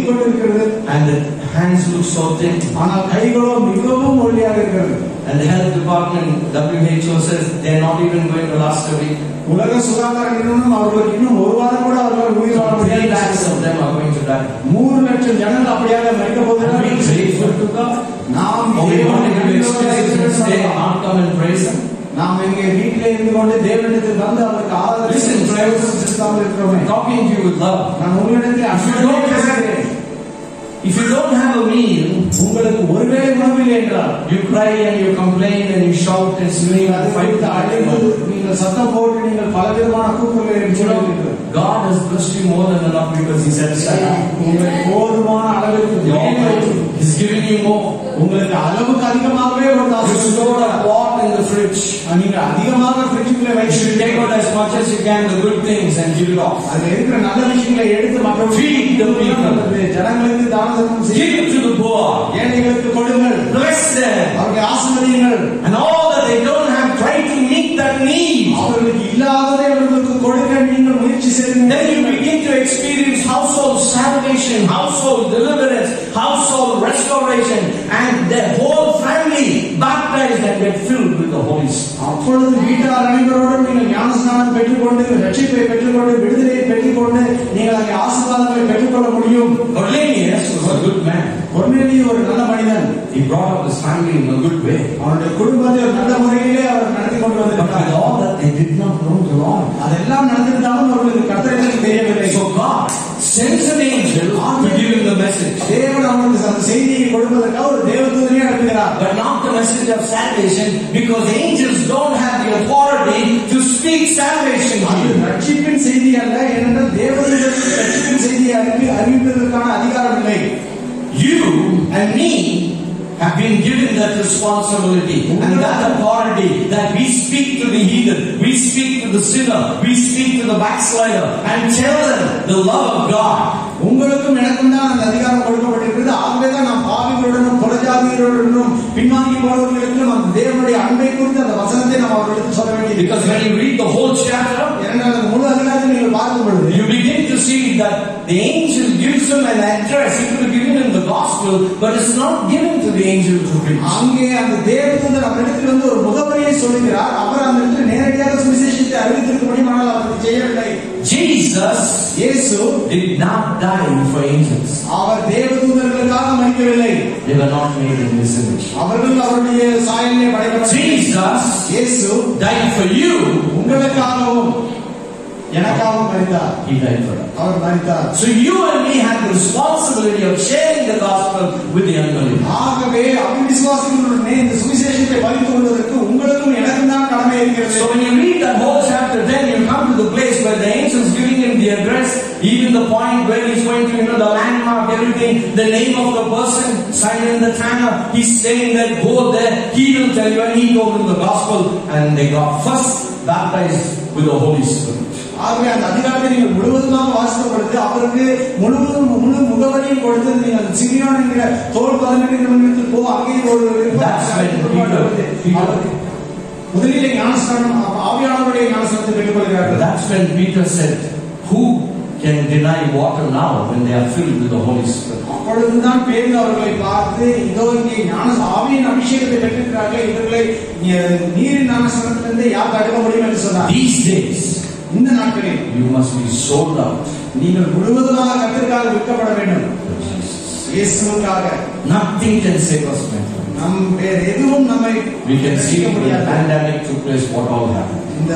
கொண்டிருக்கிறது. And the hands look so thin. ஆனால் கைகளோ மிகவும் ஒல்லியாக இருக்கிறது. And the health department, WHO says they're not even going to last a week. உலக சுகாதார நிறுவனம் அவர்களுக்கு இன்னும் ஒரு வாரம் கூட அவர்கள் உயிர் வாழ முடியாது. 3 lakhs of them are going to die. 3 லட்சம் ஜனங்கள் அப்படியாக மரிக்க போகிறார்கள். நாம் நாம் எங்கே வீட்டிலே இருந்து கொண்டு தேவனிடத்தில் வந்து அவருக்கு ஆதரவு செலுத்தாமல் இருக்கிறோமே. Talking to you with love. நான் உங்களிடத்தில் அன்போடு பேசுகிறேன். If you don't have a meal, உங்களுக்கு ஒருவேளை உணவில்லை என்றால் you cry and you complain and you shout and scream and fight. நீங்கள் சத்தம் போட்டு நீங்கள் பலவிதமான கூக்குரல்களை சொல்லுவீர்கள். God has blessed you more than enough because He said so. உங்களுக்கு போதுமான அளவிற்கு He's giving you more. உங்களுக்கு அளவுக்கு அதிகமாகவே You store a pot in the fridge. நீங்கள் அதிகமாக ஃப்ரிட்ஜுக்குள்ளே You வைத்து should take out as much as you can the good things and give it off. அதில் இருக்கிற நல்ல விஷயங்களை எடுத்து மற்றவர்களுக்கு Feed the people. ஜனங்களுக்கு தானம் Give it to the poor. poor. ஏழைகளுக்கு கொடுங்கள், Bless them. அவர்களை ஆசீர்வதியுங்கள். And all that they don't have, try to meet that need. அவர்களுக்கு இல்லாததை அவர்களுக்கு கொடுக்க நீங்கள் முயற்சி செய்யுங்கள். Then you begin to experience household salvation, household deliverance, household restoration, and their whole family baptized and get filled with the Holy Spirit. அப்பொழுது வீட்டார் அனைவரோடும் நீங்கள் ஞானஸ்நானம் பெற்றுக்கொண்டு, ரட்சிப்பை பெற்றுக்கொண்டு, விடுதலையை பெற்றுக்கொண்டு நீங்கள் அங்கே ஆசீர்வாதங்களை பெற்றுக்கொள்ள முடியும். Cornelius was a good man. கொர்நேலியு ஒரு நல்ல மனிதன். He brought up his family in a good way. அவருடைய குடும்பத்தை ஒரு நல்ல முறையிலே அவர் நடத்தி கொண்டு But with வந்திருக்கிறார். all that, they did not know the Lord. அதெல்லாம் நடந்திருந்தாலும் அவர்களுக்கு கர்த்தரை தெரியவில்லை. So God sends an angel to give him the message. தேவன் அவர்களுக்கு அந்த செய்தியை கொடுப்பதற்காக ஒரு தேவதூதனை அனுப்புகிறார். But not the message of salvation, because angels don't have the authority to speak salvation to அது you. ரட்சிப்பின் செய்தி அல்ல, ஏனென்றால் தேவதூதனுக்கு ரட்சிப்பின் செய்தியை அறிவிப்பதற்கான அதிகாரம் இல்லை. You and me have been given that responsibility and that authority that we speak to the heathen, we speak to the sinner, we speak to the backslider and tell them the love of God. உங்களுக்கும் எனக்கும் தான் அந்த அதிகாரம் கொடுக்கப்பட்டிருக்கிறது. ஆகவேதான் நாம் பாவிகளுடனும் புறஜாதிகளுடனும் பின்வாங்கி போனவர்களுக்கும் அந்த தேவனுடைய அன்பை குறித்து அந்த வசனத்தை நாம் அவர்களுக்கு சொல்ல வேண்டியது. Because when you read the whole chapter, ஏனென்றால் அந்த முழு அதிகாரத்தை நீங்கள் பார்க்கும் பொழுது you begin to see that the angel gives him an address. He could have given him the gospel, but it's not given to the angel to preach. அங்கே அந்த தேவதூதர் அவரிடத்தில் வந்து ஒரு முகவரியை சொல்லுகிறார். அவர் அந்த இடத்துல நேரடியாக சுவிசேஷத்தை அறிவித்திருக்க முடியும், ஆனால் அவர் அதை செய்யவில்லை. Jesus இயேசு did not die for angels. Our தேவதூதர்களுக்காக மரிக்கவில்லை. They were not made in his image. அவர்கள் அவருடைய சாயலிலே படைக்கப்பட்டார்கள். Jesus இயேசு died for you. உங்களுக்காகவும் எனக்காகவும் மரித்தார். He died for us. அவர் மரித்தார். So you and me have the responsibility of sharing the gospel with the unbelievers. ஆகவே அவிசுவாசிகளுடனே இந்த சுவிசேஷத்தை பகிர்ந்து கொள்வதற்கு உங்களுக்கும் எனக்கும் தான் கடமை இருக்கிறது. So when you read that whole chapter, then you come to the place where the angel is giving him the address, even the point where he's going to, the landmark, everything, the name of the person, Simon the tanner. He's saying that go there, he will tell you, and he told them the gospel, and they got first baptized with the Holy Spirit. ஆகவே அந்த அதிகாரத்தை நீங்கள் முழுவதுமாக வாசித்த பொழுது அவருக்கு முழு முகவரியும் கொடுத்து நீங்கள் சிமியோன் என்கிற தோல் 18 கிலோமீட்டர் போ, அங்கே ஒரு முதலிலே ஞானஸ்நானம் ஆவியானவருடைய ஞானஸ்நானத்தை பெற்றுக்கொள்கிறார்கள். That's when Peter said, who can deny water now when they are filled with the Holy Spirit? அப்பொழுதுதான் பேதுரு அவர்களை பார்த்து, இதோ இங்கே ஆவியின் அபிஷேகத்தை பெற்றிருக்கிறார்கள், இவர்களை நீரின் ஞானஸ்நானத்திலிருந்து யார் தடுக்க முடியும் என்று சொன்னார். These days, இந்த நாட்களில் you must be sold out. நீங்கள் முழுவதுமாக கர்த்தருக்காக விற்கப்பட வேண்டும். இயேசுவுக்காக. Nothing can save us, my friend. நம் வேறு எதுவும் நம்மை We can see when the pandemic took place, what all happened. இந்த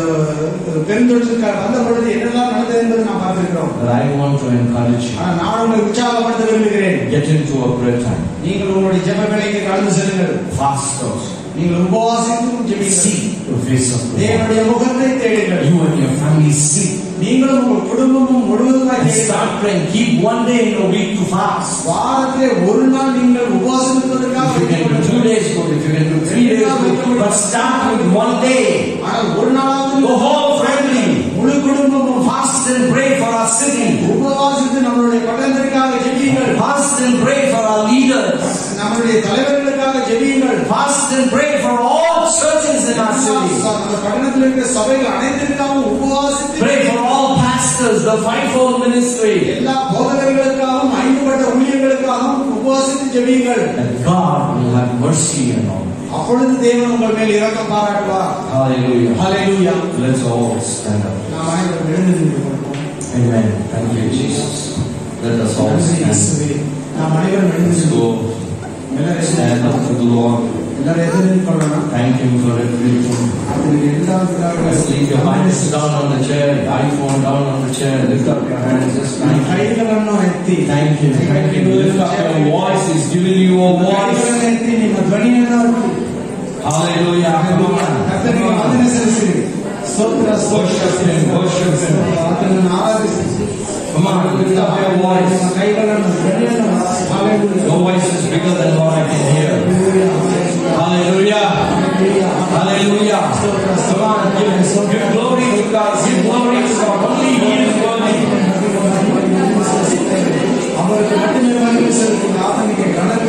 பெருந்தொற்றுக்காக வந்த பொழுது என்னெல்லாம் நடந்தது என்பதை நாம் பார்த்திருக்கிறோம். But I want to encourage you. ஆனால் நான் உங்களை உற்சாகப்படுத்த விரும்புகிறேன். Get into a prayer time. நீங்கள் உங்களுடைய ஜெப வேளைக்கு கடந்து செல்லுங்கள். Fast also. நீங்கள் உபவாசித்தும் ஜெபியுங்கள். Seek the face of the Lord. தேவனுடைய முகத்தை தேடுங்கள். You and your family seek. நீங்களும் உங்கள் குடும்பமும் முழுவதுமாய் Start praying. Keep one day in a week to fast. வாரத்திலே ஒரு நாள் நீங்கள் உபவாசிப்பதற்காக If you can do 2 days, good. If you can do 3 days, good. But start with one day. ஆனால் ஒரு நாளாவது The whole family. முழு குடும்பமும் Fast and pray for our city. உபவாசித்து நம்மளுடைய பட்டணத்திற்காக ஜெபியுங்கள். Fast and pray for our leaders. நம்மளுடைய தலைவர்களுக்காக ஜெபியுங்கள். Fast and pray for all churches in our city. நம்ம பட்டணத்தில் இருக்கிற சபைகள் அனைத்திற்காகவும் உபவாசித்து Pray for all pastors, the fivefold ministry. எல்லா போதகர்களுக்காகவும் 5 பட்ட ஊழியர்களுக்காகவும் உபவாசித்து ஜெபியுங்கள். That God will have mercy on all. அப்பொழுது தேவன் உங்கள் மேல் இரக்கம் பாராட்டுவார். Hallelujah. Hallelujah. Let's all stand up. நாம் அனைவரும் எழுந்து நின்று கொள்வோம். Amen. Thank you, Jesus. Let us all stand. நாம் அனைவரும் எழுந்து Let's நின்று go. Stand up to the Lord. எல்லாரும் எதிர்த்து கொள்ளலாம். Thank Him for everything. அதுக்கு எல்லாத்துக்காக Just leave your hands down on the chair, iPhone down on the chair. Lift up your hands. Just thank Him. கைகளನ್ನು எத்தி Thank Him. Thank Him. Lift up your voice. He's giving you a voice. கைகளನ್ನು எத்தி ನಿಮ್ಮ ಧ್ವನಿಯನ್ನು Hallelujah. Come on. ಕರ್ತನಿಗೆ ವಂದನೆ ಸಲ್ಲಿಸಿರಿ. ಸ್ತೋತ್ರ Worship Him. Worship Him. ಆತನನ್ನು ಆರಾಧಿಸಿ. Come on. Lift up your voice. ನಿಮ್ಮ ಕೈಗಳನ್ನು ಧ್ವನಿಯನ್ನು hallelujah. Your voice is bigger than what I can hear. Hallelujah. Hallelujah. Come on. Give glory to God. Give glory to God. Only He is worthy. அவருக்கு மட்டுமே மகிமை செலுத்துங்க. ஆத்தனிக்கு கணக்கு